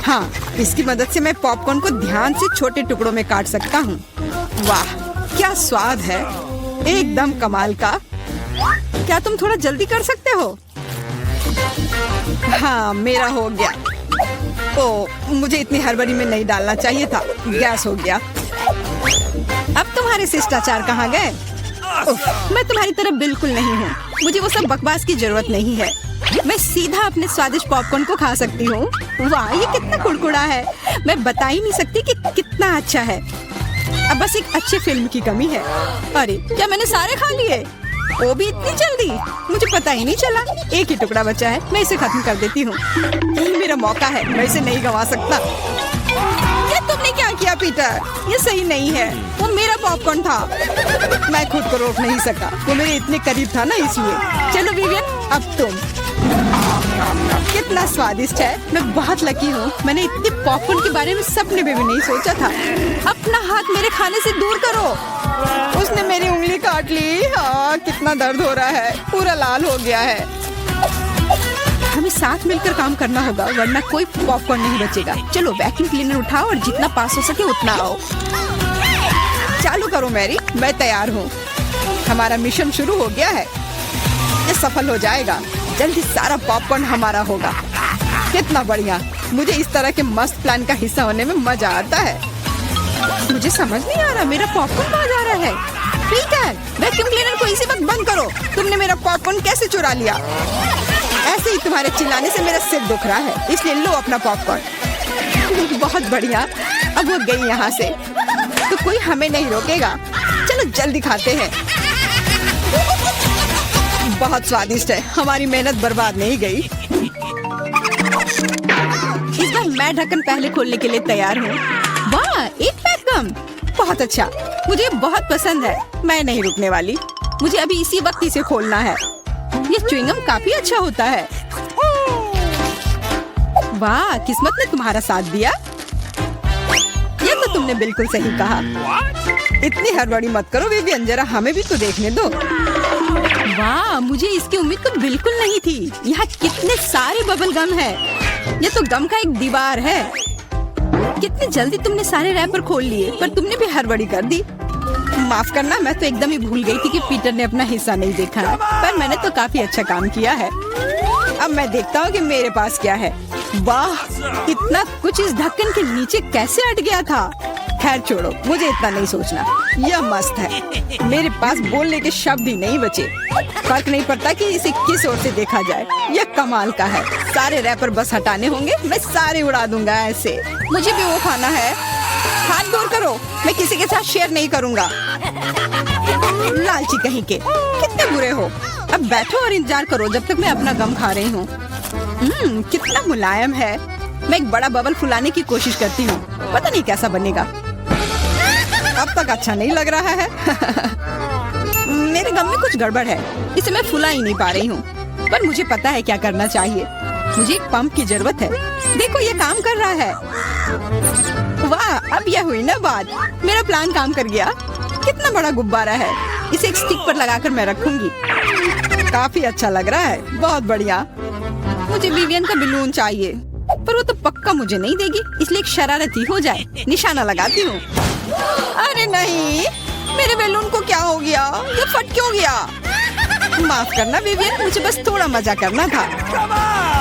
हाँ, इसकी मदद से मैं पॉपकॉर्न को ध्यान से छोटे टुकड़ों में काट सकता हूँ। वाह, क्या स्वाद है। एकदम कमाल का। क्या तुम थोड़ा जल्दी कर सकते हो? हाँ, मेरा हो गया। ओह, मुझे इतनी हड़बड़ी में नहीं डालना चाहिए था। गैस हो गया। अब तुम्हारे शिष्टाचार कहाँ गए? मैं तुम्हारी तरह बिल्कुल नहीं हूँ। मुझे वो सब बकवास की जरूरत नहीं है। मैं सीधा अपने स्वादिष्ट पॉपकॉर्न को खा सकती हूँ। वाह, ये कितना कुड़कुड़ा है। मैं बता ही नहीं सकती कि कितना अच्छा है। अब बस एक अच्छे फिल्म की कमी है। अरे, क्या मैंने सारे खा लिए? वो भी इतनी जल्दी? मुझे पता ही नहीं चला। एक ही टुकड़ा बचा है। मैं इसे खत्म कर देती हूँ। यही मेरा मौका है। मैं इसे नहीं गंवा सकता। ये तुमने क्या किया, पीटर? ये सही नहीं है। वो मेरा पॉपकॉर्न था। मैं खुद को रोक नहीं सका। वो मेरे इतने करीब था ना, इसलिए। चलो विवियन, अब तुम। कितना स्वादिष्ट है। मैं बहुत लकी हूँ। मैंने इतने पॉपकॉर्न के बारे में सपने में भी नहीं सोचा था। अपना हाथ मेरे खाने से दूर करो। उसने मेरी उंगली काट ली। हाँ, कितना दर्द हो रहा है, पूरा लाल हो गया है। हमें साथ मिलकर काम करना होगा, वरना कोई पॉपकॉर्न नहीं बचेगा। चलो वैक्यूम क्लीनर उठाओ और जितना पास हो सके उतना आओ। चालू करो मैरी, मैं तैयार हूँ। हमारा मिशन शुरू हो गया है। ये सफल हो जाएगा। जल्दी सारा पॉपकॉर्न हमारा होगा। कितना बढ़िया। मुझे इस तरह के मस्त प्लान का हिस्सा होने में मजा आता है। मुझे समझ नहीं आ रहा मेरा पॉपकॉर्न कहाँ जा रहा है। पीटर, वैक्यूम क्लीनर को इसी वक्त बंद करो। तुमने मेरा पॉपकॉर्न कैसे चुरा लिया? ऐसे ही तुम्हारे चिल्लाने से मेरा सिर दुख रहा है, इसलिए लो अपना पॉपकॉर्न। बहुत बढ़िया। अब वो गई यहाँ से तो कोई हमें नहीं रोकेगा। चलो जल्दी खाते हैं। बहुत स्वादिष्ट है। हमारी मेहनत बर्बाद नहीं गई। इस बार मैं ढक्कन पहले खोलने के लिए तैयार हूँ। वाह, एक पैक गम, बहुत अच्छा। मुझे बहुत पसंद है। मैं नहीं रुकने वाली। मुझे अभी इसी वक्त इसे खोलना है। ये च्युइंगम काफी अच्छा होता है। वाह, किस्मत ने तुम्हारा साथ दिया। ये तो तुमने बिल्कुल सही कहा। इतनी हड़बड़ी मत करो विवियन, जरा हमें भी तो देखने दो। वाह, मुझे इसकी उम्मीद तो बिल्कुल नहीं थी। यहाँ कितने सारे बबल गम है। ये तो गम का एक दीवार है। कितनी जल्दी तुमने सारे रैपर खोल लिए, पर तुमने भी हड़बड़ी कर दी। माफ करना, मैं तो एकदम ही भूल गई थी कि पीटर ने अपना हिस्सा नहीं देखा है। पर मैंने तो काफी अच्छा काम किया है। अब मैं देखता हूँ कि मेरे पास क्या है। वाह, इतना कुछ इस ढक्कन के नीचे कैसे अट गया था। खैर छोड़ो, मुझे इतना नहीं सोचना। यह मस्त है। मेरे पास बोलने के शब्द ही नहीं बचे। फर्क नहीं पड़ता कि इसे किस ओर से देखा जाए। यह कमाल का है। सारे रैपर बस हटाने होंगे, मैं सारे उड़ा दूंगा ऐसे। मुझे भी वो खाना है। हाथ दूर करो, मैं किसी के साथ शेयर नहीं करूंगा। लालची कहीं के, कितने बुरे हो। अब बैठो और इंतजार करो जब तक मैं अपना गम खा रही हूँ। कितना मुलायम है। मैं एक बड़ा बबल फुलाने की कोशिश करती हूँ, पता नहीं कैसा बनेगा। अब तक अच्छा नहीं लग रहा है। मेरे गम में कुछ गड़बड़ है, इसे मैं फुला ही नहीं पा रही हूँ। पर मुझे पता है क्या करना चाहिए। मुझे एक पंप की जरूरत है। देखो, ये काम कर रहा है। वाह, अब यह हुई ना बात। मेरा प्लान काम कर गया। कितना बड़ा गुब्बारा है। इसे एक स्टिक पर लगाकर मैं रखूंगी। काफी अच्छा लग रहा है। बहुत बढ़िया। मुझे विवियन का बलून चाहिए, पर वो तो पक्का मुझे नहीं देगी, इसलिए एक शरारती हो जाए। निशाना लगाती हूँ। अरे नहीं, मेरे बैलून को क्या हो गया? ये फट क्यों गया? माफ करना विवियन, मुझे बस थोड़ा मजा करना था।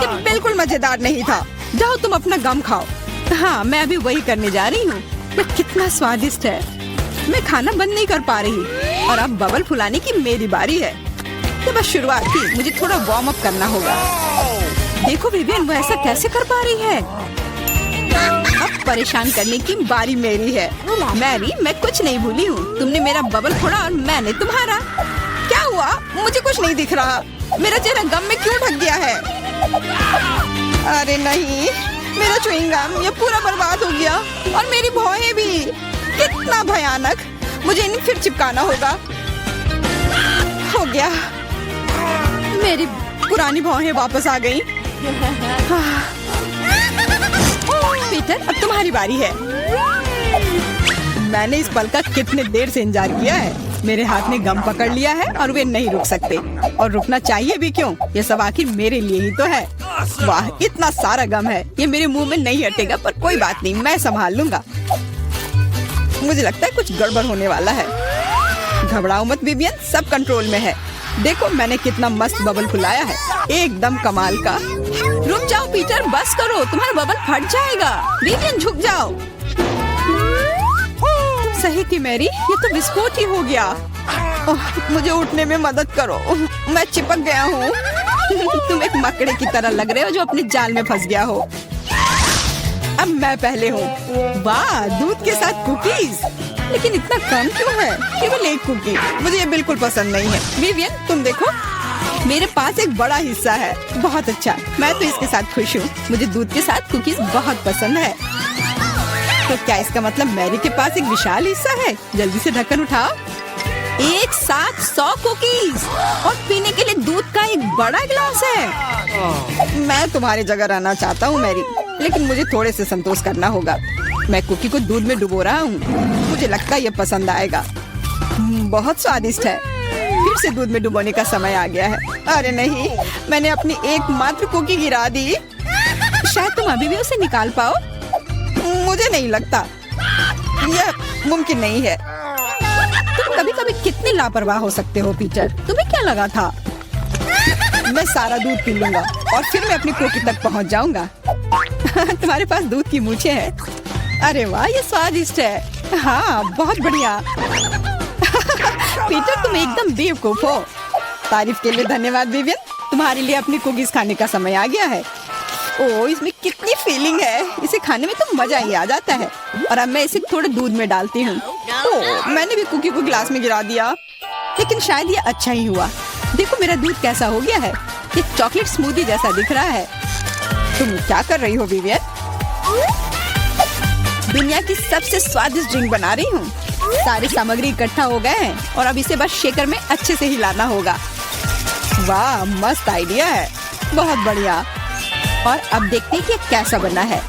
ये बिल्कुल मजेदार नहीं था। जाओ तुम अपना गम खाओ। हाँ, मैं अभी वही करने जा रही हूँ। ये कितना स्वादिष्ट है। मैं खाना बंद नहीं कर पा रही और अब बबल फुलाने की मेरी बारी है। ये बस शुरुआत थी, मुझे थोड़ा वार्म अप करना होगा। देखो विवियन, वो ऐसा कैसे कर पा रही है? अब परेशान करने की बारी मेरी है। मैरी, मैं कुछ नहीं भूली हूँ। तुमने मेरा बबल फोड़ा और मैंने तुम्हारा। क्या हुआ? मुझे कुछ नहीं दिख रहा। मेरा चेहरा गम में क्यों ढक गया है? अरे नहीं, मेरा च्युइंगम ये पूरा बर्बाद हो गया और मेरी भौहें भी। कितना भयानक। मुझे इन्हें फिर चिपकाना होगा। हो गया, मेरी पुरानी भौहें वापस आ गई। पीटर, अब तुम्हारी बारी है। मैंने इस पल का कितने देर से इंतजार किया है। मेरे हाथ ने गम पकड़ लिया है और वे नहीं रुक सकते। और रुकना चाहिए भी क्यों? ये सब आखिर मेरे लिए ही तो है। वाह, इतना सारा गम है। ये मेरे मुंह में नहीं हटेगा, पर कोई बात नहीं, मैं संभाल लूंगा। मुझे लगता है कुछ गड़बड़ होने वाला है। घबराओ मत विवियन, सब कंट्रोल में है। देखो मैंने कितना मस्त बबल फुलाया है, एकदम कमाल का। रुक जाओ पीटर, बस करो, तुम्हारा बबल फट जाएगा। विवियन झुक जाओ। सही थी मैरी, ये तो विस्फोट ही हो गया। मुझे उठने में मदद करो, मैं चिपक गया हूँ। तुम एक मकड़े की तरह लग रहे हो जो अपने जाल में फंस गया हो। अब मैं पहले हूँ। वाह, दूध के साथ कुकीज, लेकिन इतना कम क्यों है? केवल एक कुकी। मुझे ये बिल्कुल पसंद नहीं है। विवियन, तुम देखो, मेरे पास एक बड़ा हिस्सा है। बहुत अच्छा, मैं तो इसके साथ खुश हूँ। मुझे दूध के साथ कुकीज बहुत पसंद है। तो क्या इसका मतलब मैरी के पास एक विशाल हिस्सा है? जल्दी से ढक्कन उठाओ। एक साथ 100 कुकीज और पीने के लिए दूध का एक बड़ा गिलास है। मैं तुम्हारी जगह रहना चाहता हूँ मैरी, लेकिन मुझे थोड़े से संतोष करना होगा। मैं कुकी को दूध में डुबो रहा हूँ। मुझे लगता है ये पसंद आएगा। बहुत स्वादिष्ट है। फिर से दूध में डुबोने का समय आ गया है। अरे नहीं, मैंने अपनी एकमात्र कुकी गिरा दी। शायद तुम अभी भी उसे निकाल पाओ। मुझे नहीं लगता, यह मुमकिन नहीं है। तुम कभी कभी कितने लापरवाह हो सकते हो पीटर। तुम्हें क्या लगा था? मैं सारा दूध पी लूंगा और फिर मैं अपनी कुकी तक पहुंच जाऊंगा। तुम्हारे पास दूध की मूछें हैं। अरे वाह, ये स्वादिष्ट है। हाँ, बहुत बढ़िया। पीटर, तुम एकदम बेवकूफ हो। तारीफ के लिए धन्यवाद विवियन। तुम्हारे लिए अपनी कुकीज खाने का समय आ गया है। ओह, इसमें कितनी फीलिंग है। इसे खाने में तो मजा ही आ जाता है। और अब मैं इसे थोड़े दूध में डालती हूँ। ओह, मैंने भी कुकी को गिलास में गिरा दिया, लेकिन शायद ये अच्छा ही हुआ। देखो मेरा दूध कैसा हो गया है। ये चॉकलेट स्मूदी जैसा दिख रहा है। तुम क्या कर रही हो विवियन? दुनिया की सबसे स्वादिष्ट ड्रिंक बना रही हूँ। सारी सामग्री इकट्ठा हो गए हैं और अब इसे बस शेकर में अच्छे से हिलाना होगा। वाह, मस्त आइडिया है। बहुत बढ़िया। और अब देखते हैं कि ये कैसा बना है।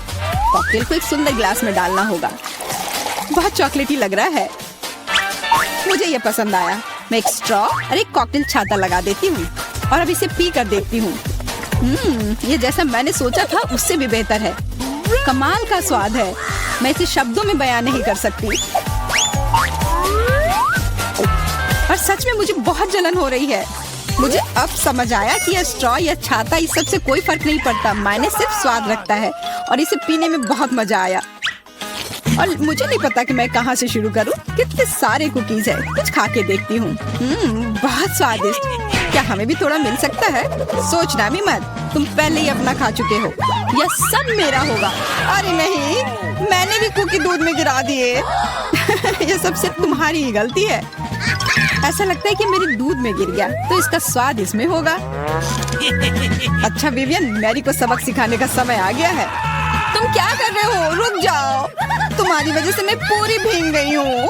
कॉकटेल को एक सुंदर गिलास में डालना होगा। बहुत चॉकलेटी लग रहा है। मुझे ये पसंद आया। मैं एक स्ट्रॉ और एक कॉकटेल छाता लगा देती हूँ और अब इसे पी कर देखती हूँ। ये जैसा मैंने सोचा था उससे भी बेहतर है। कमाल का स्वाद है। मैं इसे शब्दों में बयान नहीं कर सकती। और सच में मुझे बहुत जलन हो रही है। मुझे अब समझ आया कि यह स्ट्रॉ या छाता इस सब से कोई फर्क नहीं पड़ता। मायने सिर्फ स्वाद रखता है और इसे पीने में बहुत मजा आया। और मुझे नहीं पता कि मैं कहाँ से शुरू करूँ। कितने सारे कुकीज है। कुछ खा के देखती हूँ। बहुत स्वादिष्ट। क्या हमें भी थोड़ा मिल सकता है? सोचना भी मत, तुम पहले ही अपना खा चुके हो। यह सब मेरा होगा। अरे नहीं, मैंने भी कुकी दूध में गिरा दिए। यह सब सिर्फ तुम्हारी ही गलती है। ऐसा लगता है कि मेरे दूध में गिर गया, तो इसका स्वाद इसमें होगा। अच्छा विवियन, मैरी को सबक सिखाने का समय आ गया है। तुम क्या कर रहे हो? रुक जाओ। तुम्हारी वजह से मैं पूरी भीग गई हूँ।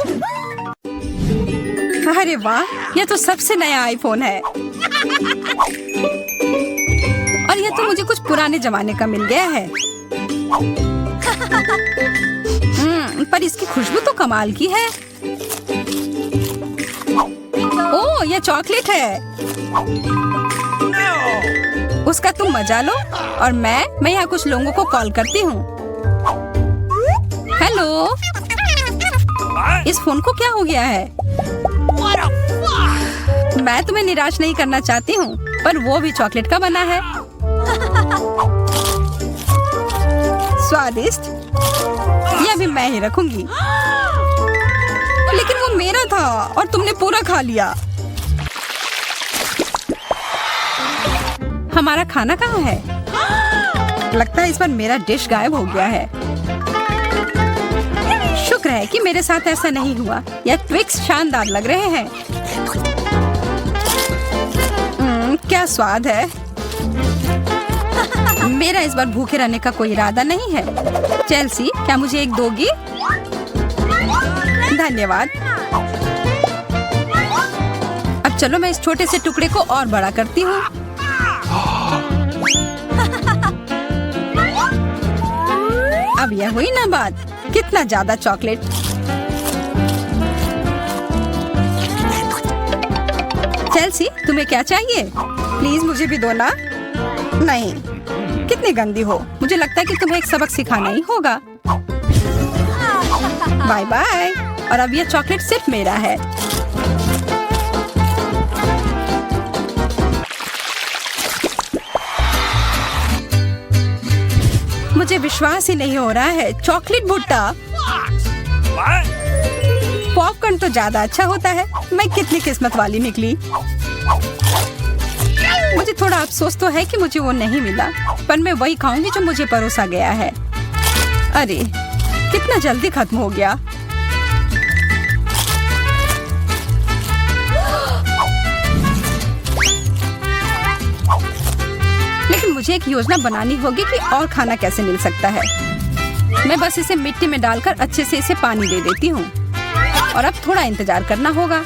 अरे वाह, यह तो सबसे नया आईफोन है। और यह तो मुझे कुछ पुराने जमाने का मिल गया है। पर इसकी खुशबू तो कमाल की है। ओह, यह चॉकलेट है। उसका तुम मजा लो और मैं यहाँ कुछ लोगों को कॉल करती हूँ। हेलो, इस फोन को क्या हो गया है? मैं तुम्हें निराश नहीं करना चाहती हूँ, पर वो भी चॉकलेट का बना है। स्वादिष्ट। यह भी मैं ही रखूंगी। लेकिन वो मेरा था और तुमने पूरा खा लिया। हमारा खाना कहाँ है? लगता है इस बार मेरा डिश गायब हो गया है। शुक्र है कि मेरे साथ ऐसा नहीं हुआ। यह ट्विक्स शानदार लग रहे हैं। क्या स्वाद है। मेरा इस बार भूखे रहने का कोई इरादा नहीं है। चेल्सी, क्या मुझे एक दोगी? धन्यवाद। अब चलो मैं इस छोटे से टुकड़े को और बड़ा करती हूँ। अब यह हुई ना बात। कितना ज्यादा चॉकलेट। चेल्सी, तुम्हें क्या चाहिए? प्लीज मुझे भी दो ना। नहीं, कितनी गंदी हो। मुझे लगता है कि तुम्हें एक सबक सिखाना ही होगा। Bye bye. और अब यह चॉकलेट सिर्फ मेरा है। मुझे विश्वास ही नहीं हो रहा है। चॉकलेट भुट्टा। पॉपकॉर्न तो ज्यादा अच्छा होता है। मैं कितनी किस्मत वाली निकली। मुझे थोड़ा अफसोस तो है कि मुझे वो नहीं मिला, पर मैं वही खाऊंगी जो मुझे परोसा गया है। अरे, कितना जल्दी खत्म हो गया। लेकिन मुझे एक योजना बनानी होगी कि और खाना कैसे मिल सकता है। मैं बस इसे मिट्टी में डालकर अच्छे से इसे पानी दे देती हूँ और अब थोड़ा इंतजार करना होगा।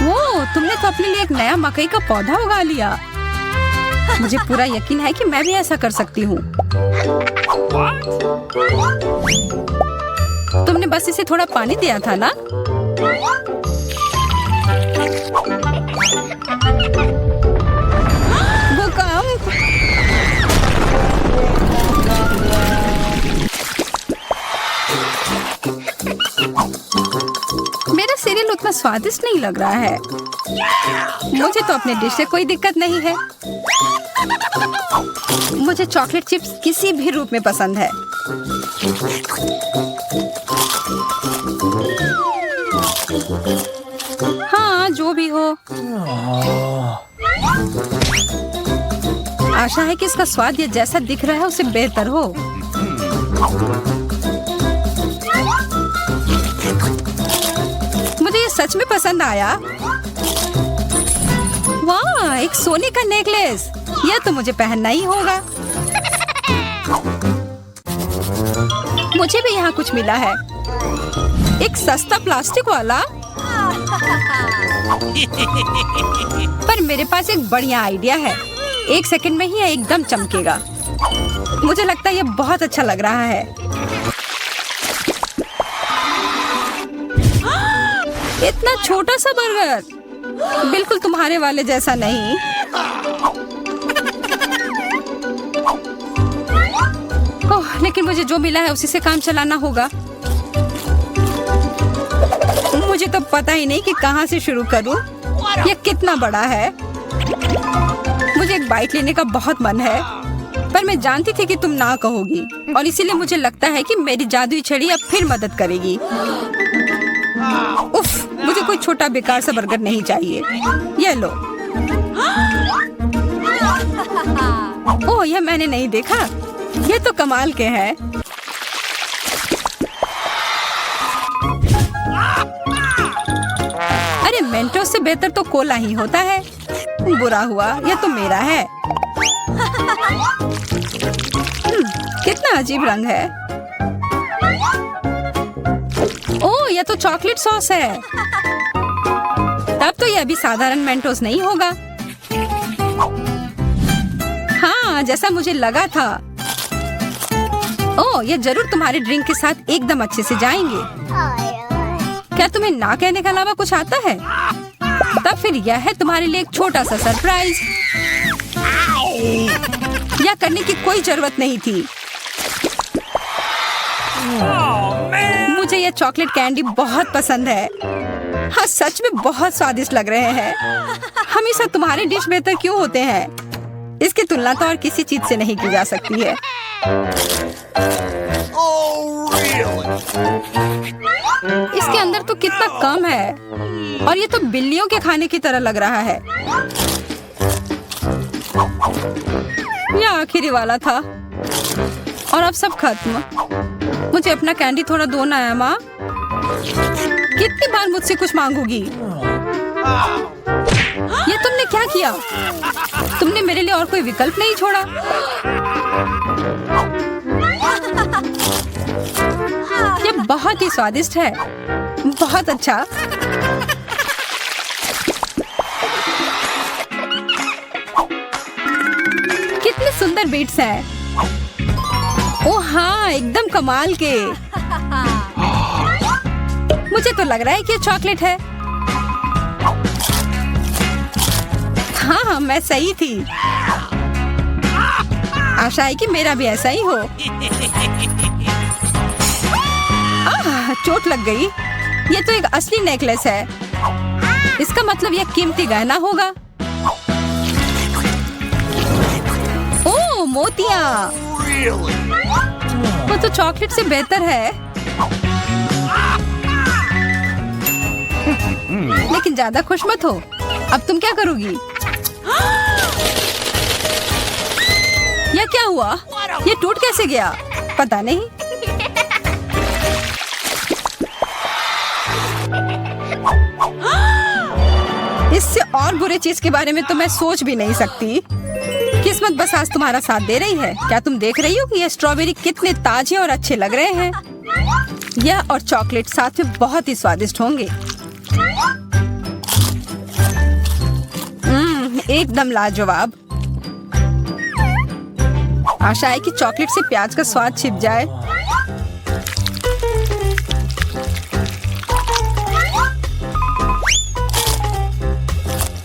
वो, तुमने तो अपने लिए एक नया मकई का पौधा उगा लिया। मुझे पूरा यकीन है कि मैं भी ऐसा कर सकती हूँ। तुमने बस इसे थोड़ा पानी दिया था ना? भूकंप! मेरा सीरियल उतना स्वादिष्ट नहीं लग रहा है। मुझे तो अपने डिश से कोई दिक्कत नहीं है। मुझे चॉकलेट चिप्स किसी भी रूप में पसंद है। हाँ, जो भी हो। आशा है कि इसका स्वाद ये जैसा दिख रहा है उससे बेहतर हो। मुझे ये सच में पसंद आया। वाह, एक सोने का नेकलेस। यह तो मुझे पहनना ही होगा। मुझे भी यहाँ कुछ मिला है। एक सस्ता प्लास्टिक वाला। पर मेरे पास एक बढ़िया आइडिया है। 1 सेकंड में ही यह एकदम चमकेगा। मुझे लगता है यह बहुत अच्छा लग रहा है। इतना छोटा सा बर्गर, बिल्कुल तुम्हारे वाले जैसा नहीं। ओह, लेकिन मुझे जो मिला है उसी से काम चलाना होगा। मुझे तो पता ही नहीं कि कहाँ से शुरू करूं। यह कितना बड़ा है। मुझे एक बाइट लेने का बहुत मन है, पर मैं जानती थी कि तुम ना कहोगी, और इसीलिए मुझे लगता है कि मेरी जादुई छड़ी अब फिर मदद करेगी। उफ, मुझे कोई छोटा बेकार सा बर्गर नहीं चाहिए। ये लो। ओह, यह मैंने नहीं देखा। ये तो कमाल के हैं। अरे, मेंटोस से बेहतर तो कोला ही होता है। बुरा हुआ, यह तो मेरा है। कितना अजीब रंग है। ओह, यह तो चॉकलेट सॉस है। तब तो यह भी साधारण मेंटोस नहीं होगा। हाँ, जैसा मुझे लगा था। ओह, यह जरूर तुम्हारे ड्रिंक के साथ एकदम अच्छे से जाएंगे। क्या तुम्हें ना कहने के अलावा कुछ आता है? तब फिर यह है तुम्हारे लिए एक छोटा सा सरप्राइज। यह करने की कोई जरूरत नहीं थी। मुझे यह चॉकलेट कैंडी बहुत पसंद है। हाँ, सच में बहुत स्वादिष्ट लग रहे हैं। हमेशा तुम्हारे डिश बेहतर क्यों होते हैं? इसकी तुलना तो और किसी चीज से नहीं की जा सकती है। इसके अंदर तो कितना कम है, और ये तो बिल्लियों के खाने की तरह लग रहा है। यह आखिरी वाला था, और अब सब खत्म। मुझे अपना कैंडी थोड़ा दो ना है माँ। कितनी बार मुझसे कुछ मांगोगी? ये तुमने क्या किया? तुमने मेरे लिए और कोई विकल्प नहीं छोड़ा। ये बहुत ही स्वादिष्ट है। बहुत अच्छा। कितने सुंदर बीट्स हैं। ओह हाँ, एकदम कमाल के। मुझे तो लग रहा है कि ये चॉकलेट है। हाँ, मैं सही थी। आशा है कि मेरा भी ऐसा ही हो। चोट लग गई। ये तो एक असली नेकलेस है। इसका मतलब यह कीमती गहना होगा। ओह, मोतियाँ। वो तो चॉकलेट से बेहतर है। लेकिन ज्यादा खुश मत हो। अब तुम क्या करोगी? यह क्या हुआ? यह टूट कैसे गया? पता नहीं। इससे और बुरे चीज के बारे में तो मैं सोच भी नहीं सकती। किस्मत बस आज तुम्हारा साथ दे रही है। क्या तुम देख रही हो कि ये स्ट्रॉबेरी कितने ताजे और अच्छे लग रहे हैं? यह और चॉकलेट साथ में बहुत ही स्वादिष्ट होंगे। एकदम लाजवाब। आशा है कि चॉकलेट से प्याज का स्वाद छिप जाए।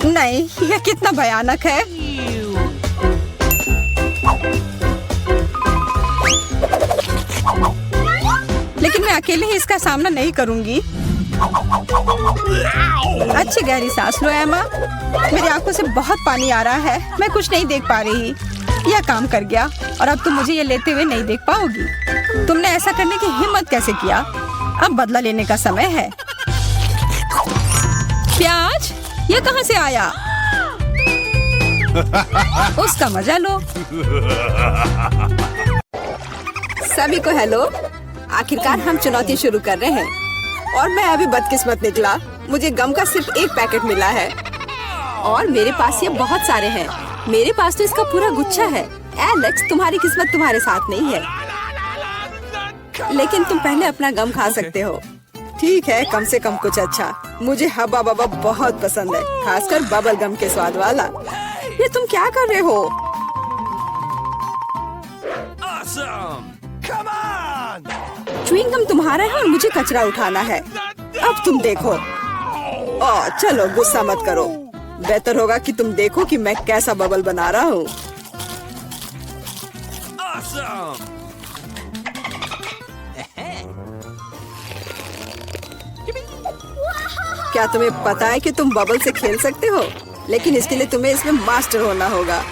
नहीं, यह कितना भयानक है। लेकिन मैं अकेले ही इसका सामना नहीं करूंगी। अच्छी गहरी सांस लो एमा। मेरी आंखों से बहुत पानी आ रहा है, मैं कुछ नहीं देख पा रही। यह काम कर गया और अब तुम मुझे ये लेते हुए नहीं देख पाओगी। तुमने ऐसा करने की हिम्मत कैसे किया? अब बदला लेने का समय है। प्याज, ये कहाँ से आया? उसका मजा लो। सभी को हेलो। आखिरकार हम चुनौती शुरू कर रहे हैं और मैं अभी बदकिस्मत निकला। मुझे गम का सिर्फ एक पैकेट मिला है और मेरे पास ये बहुत सारे हैं। मेरे पास तो इसका पूरा गुच्छा है। एलेक्स, तुम्हारी किस्मत तुम्हारे साथ नहीं है, लेकिन तुम पहले अपना गम खा सकते हो। ठीक है, कम से कम कुछ अच्छा। मुझे हब्बा बब्बा बहुत पसंद है, खासकर बबल गम के स्वाद वाला। ये तुम क्या कर रहे हो? च्युइंग गम तुम्हारा है और मुझे कचरा उठाना है। अब तुम देखो। चलो गुस्सा मत करो। बेहतर होगा कि तुम देखो कि मैं कैसा बबल बना रहा हूँ। क्या तुम्हें पता है कि तुम बबल से खेल सकते हो? लेकिन इसके लिए तुम्हें इसमें मास्टर होना होगा।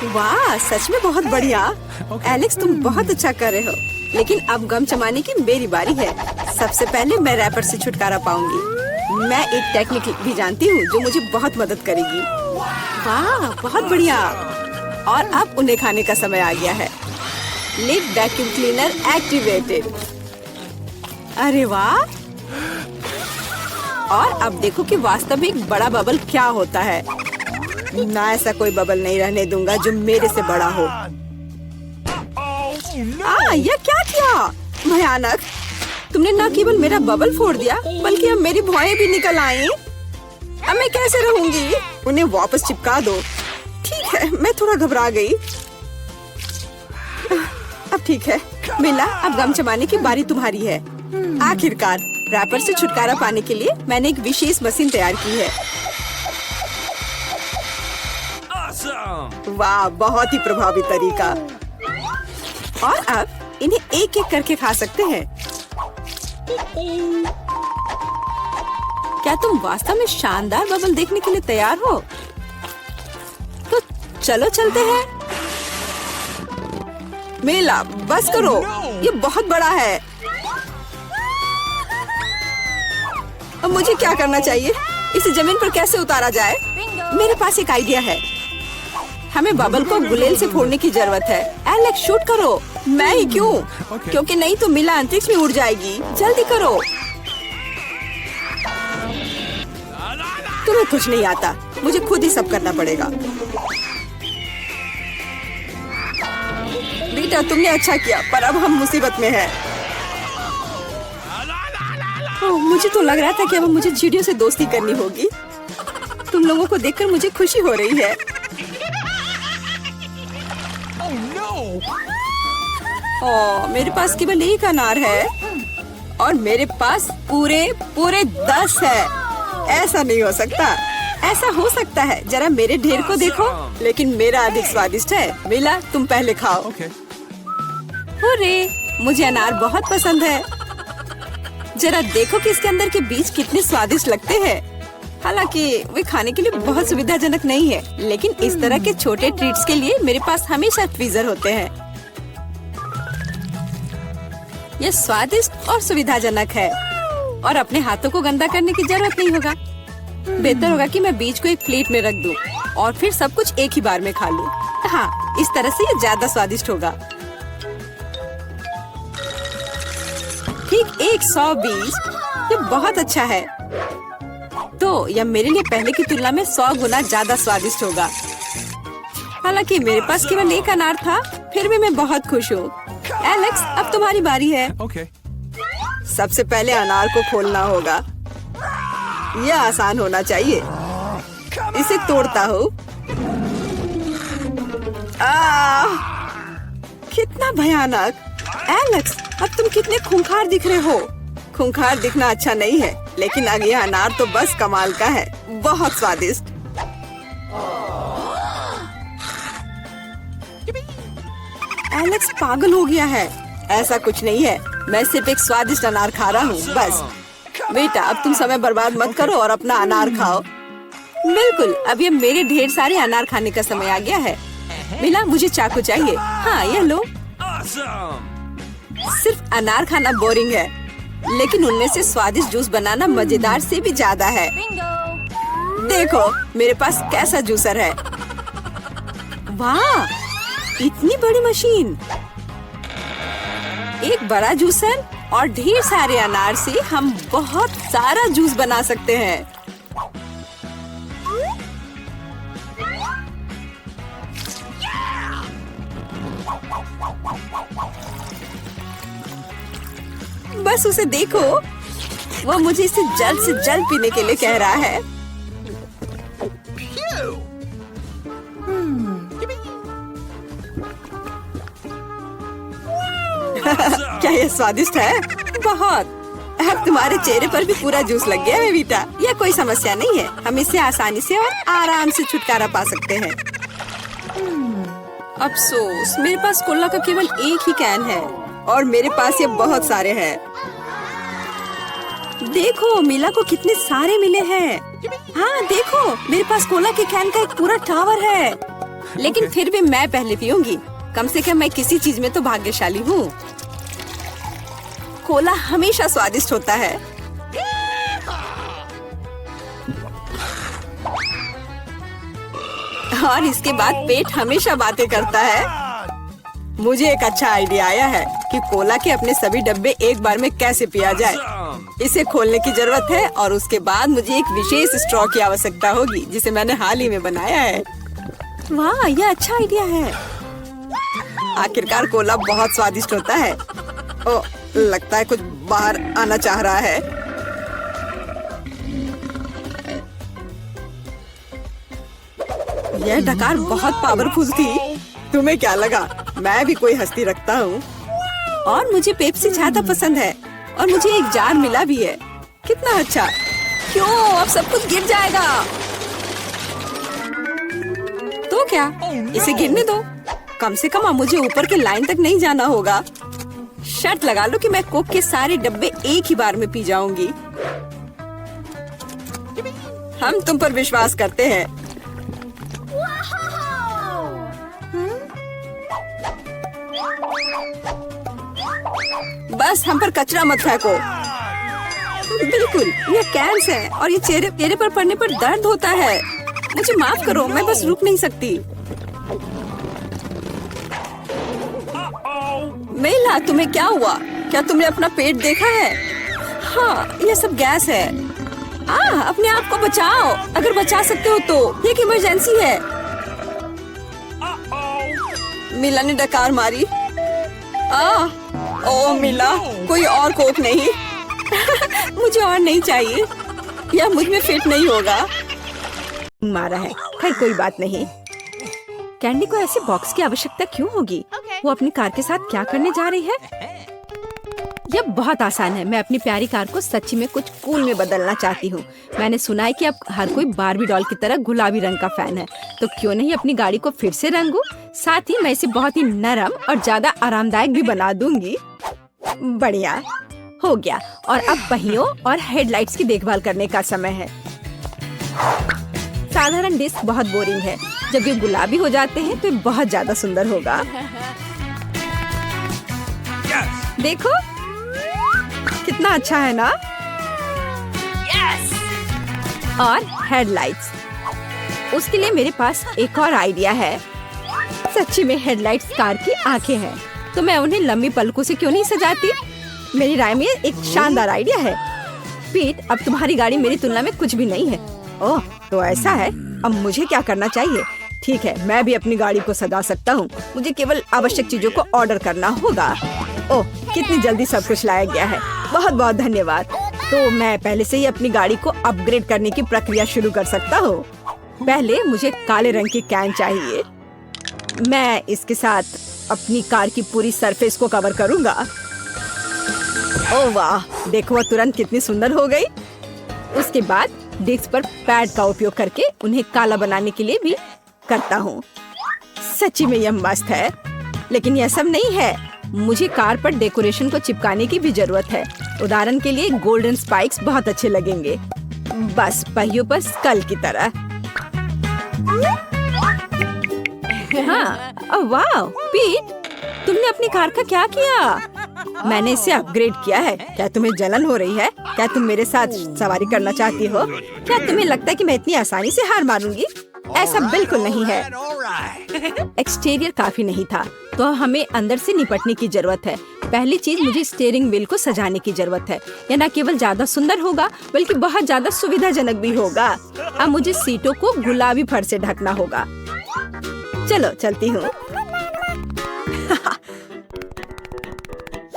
वाह, सच में बहुत बढ़िया। एलेक्स, तुम बहुत अच्छा कर रहे हो। लेकिन अब गम चबाने की मेरी बारी है। सबसे पहले मैं रैपर से छुटकारा पाऊंगी। मैं एक टेक्निक भी जानती हूँ जो मुझे बहुत मदद करेगी। वाह, बहुत बढ़िया। और अब उन्हें खाने का समय आ गया है। Lid vacuum cleaner activated. अरे वाह। और अब देखो कि वास्तव में एक बड़ा बबल क्या होता है। ना, ऐसा कोई बबल नहीं रहने दूंगा जो मेरे से बड़ा हो। यह क्या किया? भयानक। तुमने न केवल मेरा बबल फोड़ दिया, बल्कि अब मेरी भौएं भी निकल आई। अब मैं कैसे रहूंगी? उन्हें वापस चिपका दो। ठीक है, मैं थोड़ा घबरा गई। अब ठीक है मिला, अब गम चबाने की बारी तुम्हारी है। आखिरकार रैपर से छुटकारा पाने के लिए मैंने एक विशेष मशीन तैयार की है। वाह, बहुत ही प्रभावी तरीका। और अब इन्हें एक एक करके खा सकते हैं। क्या तुम वास्तव में शानदार बबल देखने के लिए तैयार हो? तो चलो चलते हैं। मेला, बस करो, ये बहुत बड़ा है। अब मुझे क्या करना चाहिए? इसे जमीन पर कैसे उतारा जाए? मेरे पास एक आइडिया है। हमें बबल को गुलेल से फोड़ने की जरूरत है। एलेक्स, शूट करो। मैं ही क्यों? क्योंकि नहीं तो मिला अंतरिक्ष में उड़ जाएगी। जल्दी करो। तुम्हें कुछ नहीं आता, मुझे खुद ही सब करना पड़ेगा। बेटा, तुमने अच्छा किया, पर अब हम मुसीबत में हैं। मुझे तो लग रहा था कि अब मुझे चिड़ियों से दोस्ती करनी होगी। तुम लोगों को देखकर मुझे खुशी हो रही है। मेरे पास केवल एक अनार है और मेरे पास पूरे 10 है। ऐसा नहीं हो सकता। ऐसा हो सकता है, जरा मेरे ढेर को देखो, लेकिन मेरा अधिक स्वादिष्ट है। मिला, तुम पहले खाओ। अरे, मुझे अनार बहुत पसंद है। जरा देखो कि इसके अंदर के बीज कितने स्वादिष्ट लगते हैं। हालांकि वे खाने के लिए बहुत सुविधाजनक नहीं है, लेकिन इस तरह के छोटे ट्रीट्स के लिए मेरे पास हमेशा ट्वीजर होते हैं। यह स्वादिष्ट और सुविधाजनक है और अपने हाथों को गंदा करने की जरूरत नहीं होगा। बेहतर होगा कि मैं बीज को एक प्लेट में रख दूं और फिर सब कुछ एक ही बार में खा लूं। हाँ, इस तरह से ये ज्यादा स्वादिष्ट होगा। ठीक 100 बीज, ये बहुत अच्छा है। तो यह मेरे लिए पहले की तुलना में 100 गुना ज्यादा स्वादिष्ट होगा। हालांकि मेरे पास केवल एक अनार था, फिर भी मैं बहुत खुश हूँ। एलेक्स, अब तुम्हारी बारी है। सबसे पहले अनार को खोलना होगा। यह आसान होना चाहिए। इसे तोड़ता हूँ। कितना भयानक। एलेक्स, अब तुम कितने खूंखार दिख रहे हो। खूंखार दिखना अच्छा नहीं है, लेकिन अब यह अनार तो बस कमाल का है, बहुत स्वादिष्ट। एलेक्स पागल हो गया है। ऐसा कुछ नहीं है, मैं सिर्फ एक स्वादिष्ट अनार खा रहा हूँ बस। बेटा, अब तुम समय बर्बाद मत करो और अपना अनार खाओ। बिल्कुल, अब ये मेरे ढेर सारे अनार खाने का समय आ गया है। मिला, मुझे चाकू चाहिए। हाँ, ये लो। सिर्फ अनार खाना बोरिंग है, लेकिन उनमें से स्वादिष्ट जूस बनाना मजेदार से भी ज्यादा है। देखो मेरे पास कैसा जूसर है। वाह, इतनी बड़ी मशीन। एक बड़ा जूसर और ढेर सारे अनार से हम बहुत सारा जूस बना सकते हैं। बस उसे देखो, वो मुझे इसे जल्द से जल्द पीने के लिए कह रहा है। क्या ये स्वादिष्ट है? बहुत। अब तुम्हारे चेहरे पर भी पूरा जूस लग गया है बेटा। यह कोई समस्या नहीं है, हम इससे आसानी से और आराम से छुटकारा पा सकते हैं। अफसोस, मेरे पास कोला का केवल एक ही कैन है और मेरे पास ये बहुत सारे हैं। देखो मिला को कितने सारे मिले हैं। हाँ देखो, मेरे पास कोला के कैन का एक पूरा टावर है। लेकिन फिर भी मैं पहले पीऊंगी। कम से कम मैं किसी चीज में तो भाग्यशाली हूँ। कोला हमेशा स्वादिष्ट होता है। और इसके बाद पेट हमेशा बातें करता है। मुझे एक अच्छा आइडिया आया है कि कोला के अपने सभी डब्बे एक बार में कैसे पिया जाए। इसे खोलने की जरूरत है और उसके बाद मुझे एक विशेष स्ट्रॉ की आवश्यकता होगी, जिसे मैंने हाल ही में बनाया है। वाह, यह अच्छा आइडिया है। आखिरकार कोला बहुत स्वादिष्ट होता है। ओह, लगता है कुछ बाहर आना चाह रहा है। यह डकार बहुत पावरफुल थी। तुम्हें क्या लगा मैं भी कोई हस्ती रखता हूँ? और मुझे पेप्सी ज्यादा पसंद है और मुझे एक जार मिला भी है। कितना अच्छा। क्यों, अब सब कुछ गिर जाएगा। तो क्या, इसे गिरने दो। कम से कम मुझे ऊपर के लाइन तक नहीं जाना होगा। शर्त लगा लो कि मैं कोक के सारे डब्बे एक ही बार में पी जाऊंगी। हम तुम पर विश्वास करते हैं। बस हम पर कचरा मत फेंको। बिल्कुल, ये कैंस है और ये चेहरे पर पड़ने पर दर्द होता है। मुझे माफ करो, मैं बस रुक नहीं सकती। मेला, तुम्हें क्या हुआ? क्या तुमने अपना पेट देखा है? हाँ, ये सब गैस है। अपने आप को बचाओ, अगर बचा सकते हो तो। ये एक इमरजेंसी है। मिला ने डकार मारी। ओह मिला, कोई और कोक नहीं। मुझे और नहीं चाहिए, यह मुझ में फिट नहीं होगा। मारा है, खैर कोई बात नहीं। कैंडी को ऐसे बॉक्स की आवश्यकता क्यों होगी? वो अपनी कार के साथ क्या करने जा रही है? यह बहुत आसान है। मैं अपनी प्यारी कार को सच्ची में कुछ कूल में बदलना चाहती हूँ। मैंने सुना है कि अब हर कोई बारबी डॉल की तरह गुलाबी रंग का फैन है, तो क्यों नहीं अपनी गाड़ी को फिर से रंगूं? साथ ही मैं इसे बहुत ही नरम और ज्यादा आरामदायक भी बना दूंगी। बढ़िया हो गया। और अब पहियों और हेडलाइट्स की देखभाल करने का समय है। साधारण डिस्क बहुत बोरिंग है। जब ये गुलाबी हो जाते हैं तो ये बहुत ज्यादा सुंदर होगा। देखो कितना अच्छा है ना? और हेडलाइट्स, उसके लिए मेरे पास एक और आइडिया है। सच्ची में हेडलाइट्स कार की आंखें हैं, तो मैं उन्हें लंबी पलकों से क्यों नहीं सजाती? मेरी राय में एक शानदार आइडिया है। पीट, अब तुम्हारी गाड़ी मेरी तुलना में कुछ भी नहीं है। ओह, तो ऐसा है। अब मुझे क्या करना चाहिए? ठीक है, मैं भी अपनी गाड़ी को सजा सकता हूँ। मुझे केवल आवश्यक चीजों को ऑर्डर करना होगा। ओह, कितनी जल्दी सब कुछ लाया गया है। बहुत बहुत धन्यवाद। तो मैं पहले से ही अपनी गाड़ी को अपग्रेड करने की प्रक्रिया शुरू कर सकता हूँ। पहले मुझे काले रंग की कैन चाहिए। मैं इसके साथ अपनी कार की पूरी सरफेस को कवर करूंगा। ओह वाह, देखो वह तुरंत कितनी सुंदर हो गई। उसके बाद डिस्क पर पैड का उपयोग करके उन्हें काला बनाने के लिए भी करता हूँ। सच्ची में यह मस्त है। लेकिन यह सब नहीं है, मुझे कार पर डेकोरेशन को चिपकाने की भी जरूरत है। उदाहरण के लिए गोल्डन स्पाइक्स बहुत अच्छे लगेंगे, बस पहियों पर स्कल की तरह। हाँ, वाह पीट, तुमने अपनी कार का क्या किया? मैंने इसे अपग्रेड किया है। क्या तुम्हें जलन हो रही है? क्या तुम मेरे साथ सवारी करना चाहती हो? क्या तुम्हें लगता है कि मैं इतनी आसानी से हार मानूंगी? ऐसा बिल्कुल नहीं है। एक्सटीरियर काफी नहीं था, तो हमें अंदर से निपटने की जरूरत है। पहली चीज, मुझे स्टीयरिंग व्हील को सजाने की जरूरत है। यह न केवल ज्यादा सुंदर होगा बल्कि बहुत ज्यादा सुविधाजनक भी होगा। अब मुझे सीटों को गुलाबी फर से ढकना होगा। चलो चलती हूँ।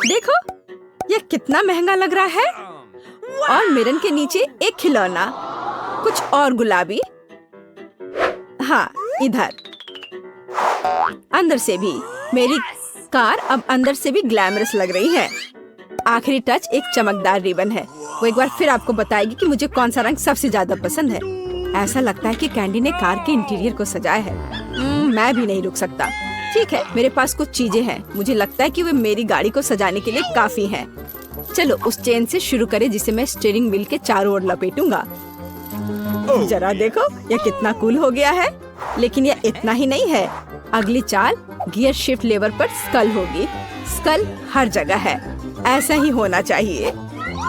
देखो यह कितना महंगा लग रहा है। और मिरर के नीचे एक खिलौना, कुछ और गुलाबी। हाँ, इधर अंदर से भी मेरी कार अब अंदर से भी ग्लैमरस लग रही है। आखिरी टच एक चमकदार रिबन है। वो एक बार फिर आपको बताएगी कि मुझे कौन सा रंग सबसे ज्यादा पसंद है। ऐसा लगता है कि कैंडी ने कार के इंटीरियर को सजाया है। मैं भी नहीं रुक सकता। ठीक है, मेरे पास कुछ चीजें हैं। मुझे लगता है कि वे मेरी गाड़ी को सजाने के लिए काफी हैं। चलो उस चेन से शुरू करें जिसे मैं स्टीयरिंग व्हील के चारों ओर लपेटूंगा। जरा देखो यह कितना कूल हो गया है। लेकिन यह इतना ही नहीं है। अगली चाल गियर शिफ्ट लेवर पर स्कल होगी। स्कल हर जगह है, ऐसा ही होना चाहिए।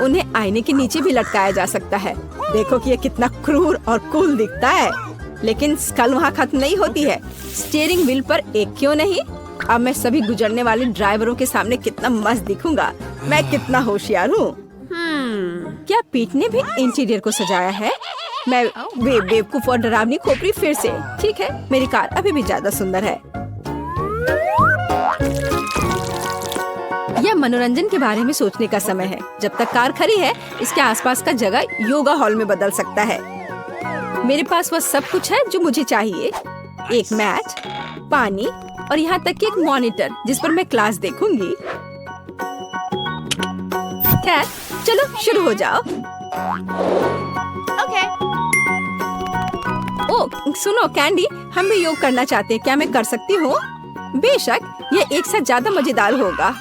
उन्हें आईने के नीचे भी लटकाया जा सकता है। देखो कि यह कितना क्रूर और कूल दिखता है। लेकिन स्कल वहाँ खत्म नहीं होती है। स्टीयरिंग व्हील पर एक क्यों नहीं? अब मैं सभी गुजरने वाले ड्राइवरों के सामने कितना मस्त दिखूंगा। मैं कितना होशियार हूँ। क्या पीट ने भी इंटीरियर को सजाया है? मैं बेवकूफ और डरावनी खोपड़ी फिर से। ठीक है, मेरी कार अभी भी ज्यादा सुंदर है। यह मनोरंजन के बारे में सोचने का समय है। जब तक कार खड़ी है, इसके आसपास का जगह योगा हॉल में बदल सकता है। मेरे पास वह सब कुछ है जो मुझे चाहिए। एक मैच, पानी और यहाँ तक कि एक मॉनिटर जिस पर मैं क्लास देखूंगी। खैर, चलो शुरू हो जाओ। ओह सुनो कैंडी, हम भी योग करना चाहते हैं। क्या मैं कर सकती हूँ? बेशक, यह एक साथ ज्यादा मजेदार होगा।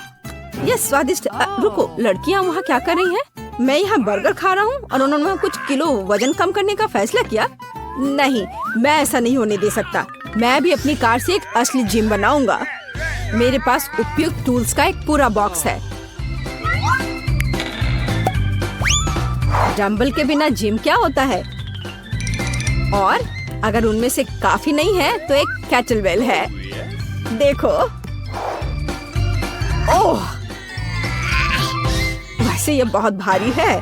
यह स्वादिष्ट। रुको, लड़कियाँ वहाँ क्या कर रही हैं? मैं यहाँ बर्गर खा रहा हूँ और उन्होंने कुछ किलो वजन कम करने का फैसला किया। नहीं, मैं ऐसा नहीं होने दे सकता। मैं भी अपनी कार से एक असली जिम बनाऊंगा। मेरे पास उपयुक्त टूल्स का एक पूरा बॉक्स है। डंबल के बिना जिम क्या होता है? और अगर उनमें से काफी नहीं है तो एक कैटलबेल है। देखो, ओह, वैसे ये बहुत भारी है।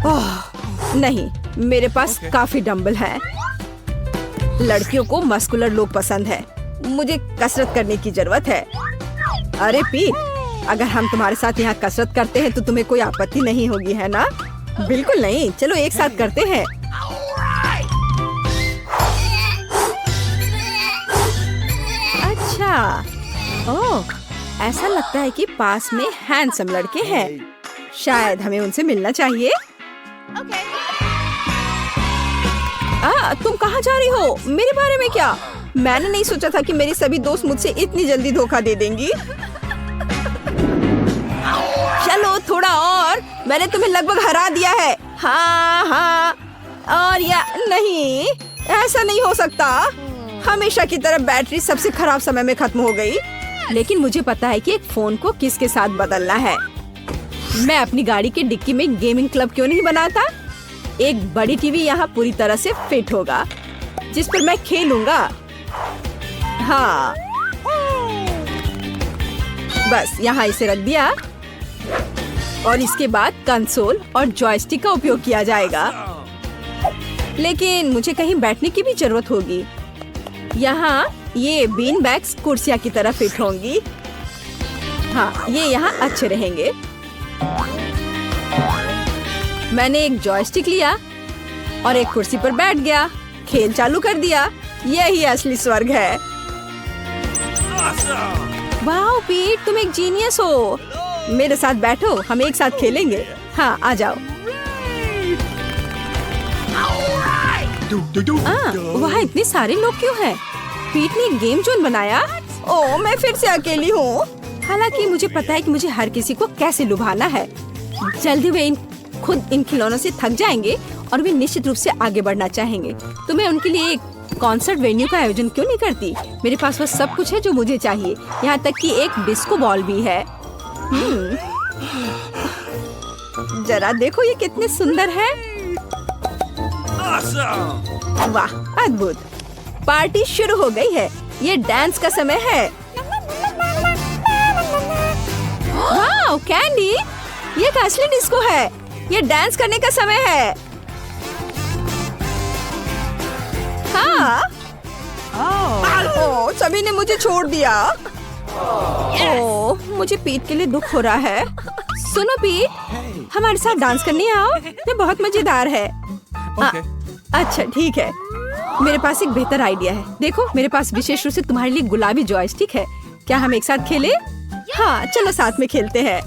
ओह, नहीं, मेरे पास काफी डंबल हैं। लड़कियों को मस्कुलर लोग पसंद है। मुझे कसरत करने की जरूरत है। अरे पीट, अगर हम तुम्हारे साथ यहाँ कसरत करते हैं तो तुम्हें कोई आपत्ति नहीं होगी, है ना? बिल्कुल नहीं। चलो एक साथ करते हैं। अच्छा, ओह, ऐसा लगता है कि पास में हैंडसम लड़के हैं। शायद हमें उनसे मिलना चाहिए। तुम कहाँ जा रही हो? मेरे बारे में क्या? मैंने नहीं सोचा था कि मेरी सभी दोस्त मुझसे इतनी जल्दी धोखा दे देंगी। चलो थोड़ा और, मैंने तुम्हें लगभग हरा दिया है। हाँ, और या नहीं, ऐसा नहीं हो सकता। हमेशा की तरह बैटरी सबसे खराब समय में खत्म हो गई। लेकिन मुझे पता है कि एक फोन को किसके साथ बदलना है। मैं अपनी गाड़ी की डिक्की में गेमिंग क्लब क्यों नहीं बनाता? एक बड़ी टीवी यहाँ पूरी तरह से फिट होगा जिस पर मैं खेलूंगा। हाँ, बस यहाँ इसे रख दिया और इसके बाद कंसोल और जॉयस्टिक का उपयोग किया जाएगा। लेकिन मुझे कहीं बैठने की भी जरूरत होगी। यहाँ ये बीन बैग्स कुर्सियाँ की तरह फिट होंगी। हाँ, ये यहाँ अच्छे रहेंगे। मैंने एक जॉयस्टिक लिया और एक कुर्सी पर बैठ गया। खेल चालू कर दिया। यही असली स्वर्ग है। वाह पीट, तुम एक जीनियस हो। मेरे साथ बैठो, हम एक साथ खेलेंगे। हाँ आ जाओ। वहाँ इतने सारे लोग क्यों हैं? पीट ने एक गेम जोन बनाया। ओह मैं फिर से अकेली हूँ। हालांकि मुझे पता है कि मुझे हर किसी को कैसे लुभाना है। जल्दी वे खुद इन खिलौनों से थक जाएंगे और वे निश्चित रूप से आगे बढ़ना चाहेंगे। तो मैं उनके लिए एक कॉन्सर्ट वेन्यू का आयोजन क्यों नहीं करती? मेरे पास वो सब कुछ है जो मुझे चाहिए, यहाँ तक कि एक डिस्को बॉल भी है। जरा देखो ये कितने सुंदर है। वाह अद्भुत। पार्टी शुरू हो गई है। ये डांस का समय है। वाह कैंडी, ये एक असली डिस्को है। ये डांस करने का समय है। हाँ। ओह सभी ने मुझे छोड़ दिया। ओह मुझे पीट के लिए दुख हो रहा है। सुनो पीट, हमारे साथ डांस करने आओ, ये बहुत मजेदार है। Okay. अच्छा ठीक है, मेरे पास एक बेहतर आइडिया है। देखो मेरे पास विशेष रूप से तुम्हारे लिए गुलाबी जॉयस्टिक है। क्या हम एक साथ खेलें? हाँ चलो साथ में खेलते हैं।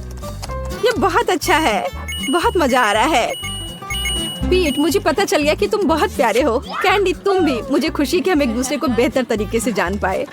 ये बहुत अच्छा है, बहुत मजा आ रहा है। पीट मुझे पता चल गया कि तुम बहुत प्यारे हो। कैंडी तुम भी। मुझे खुशी कि हम एक दूसरे को बेहतर तरीके से जान पाए।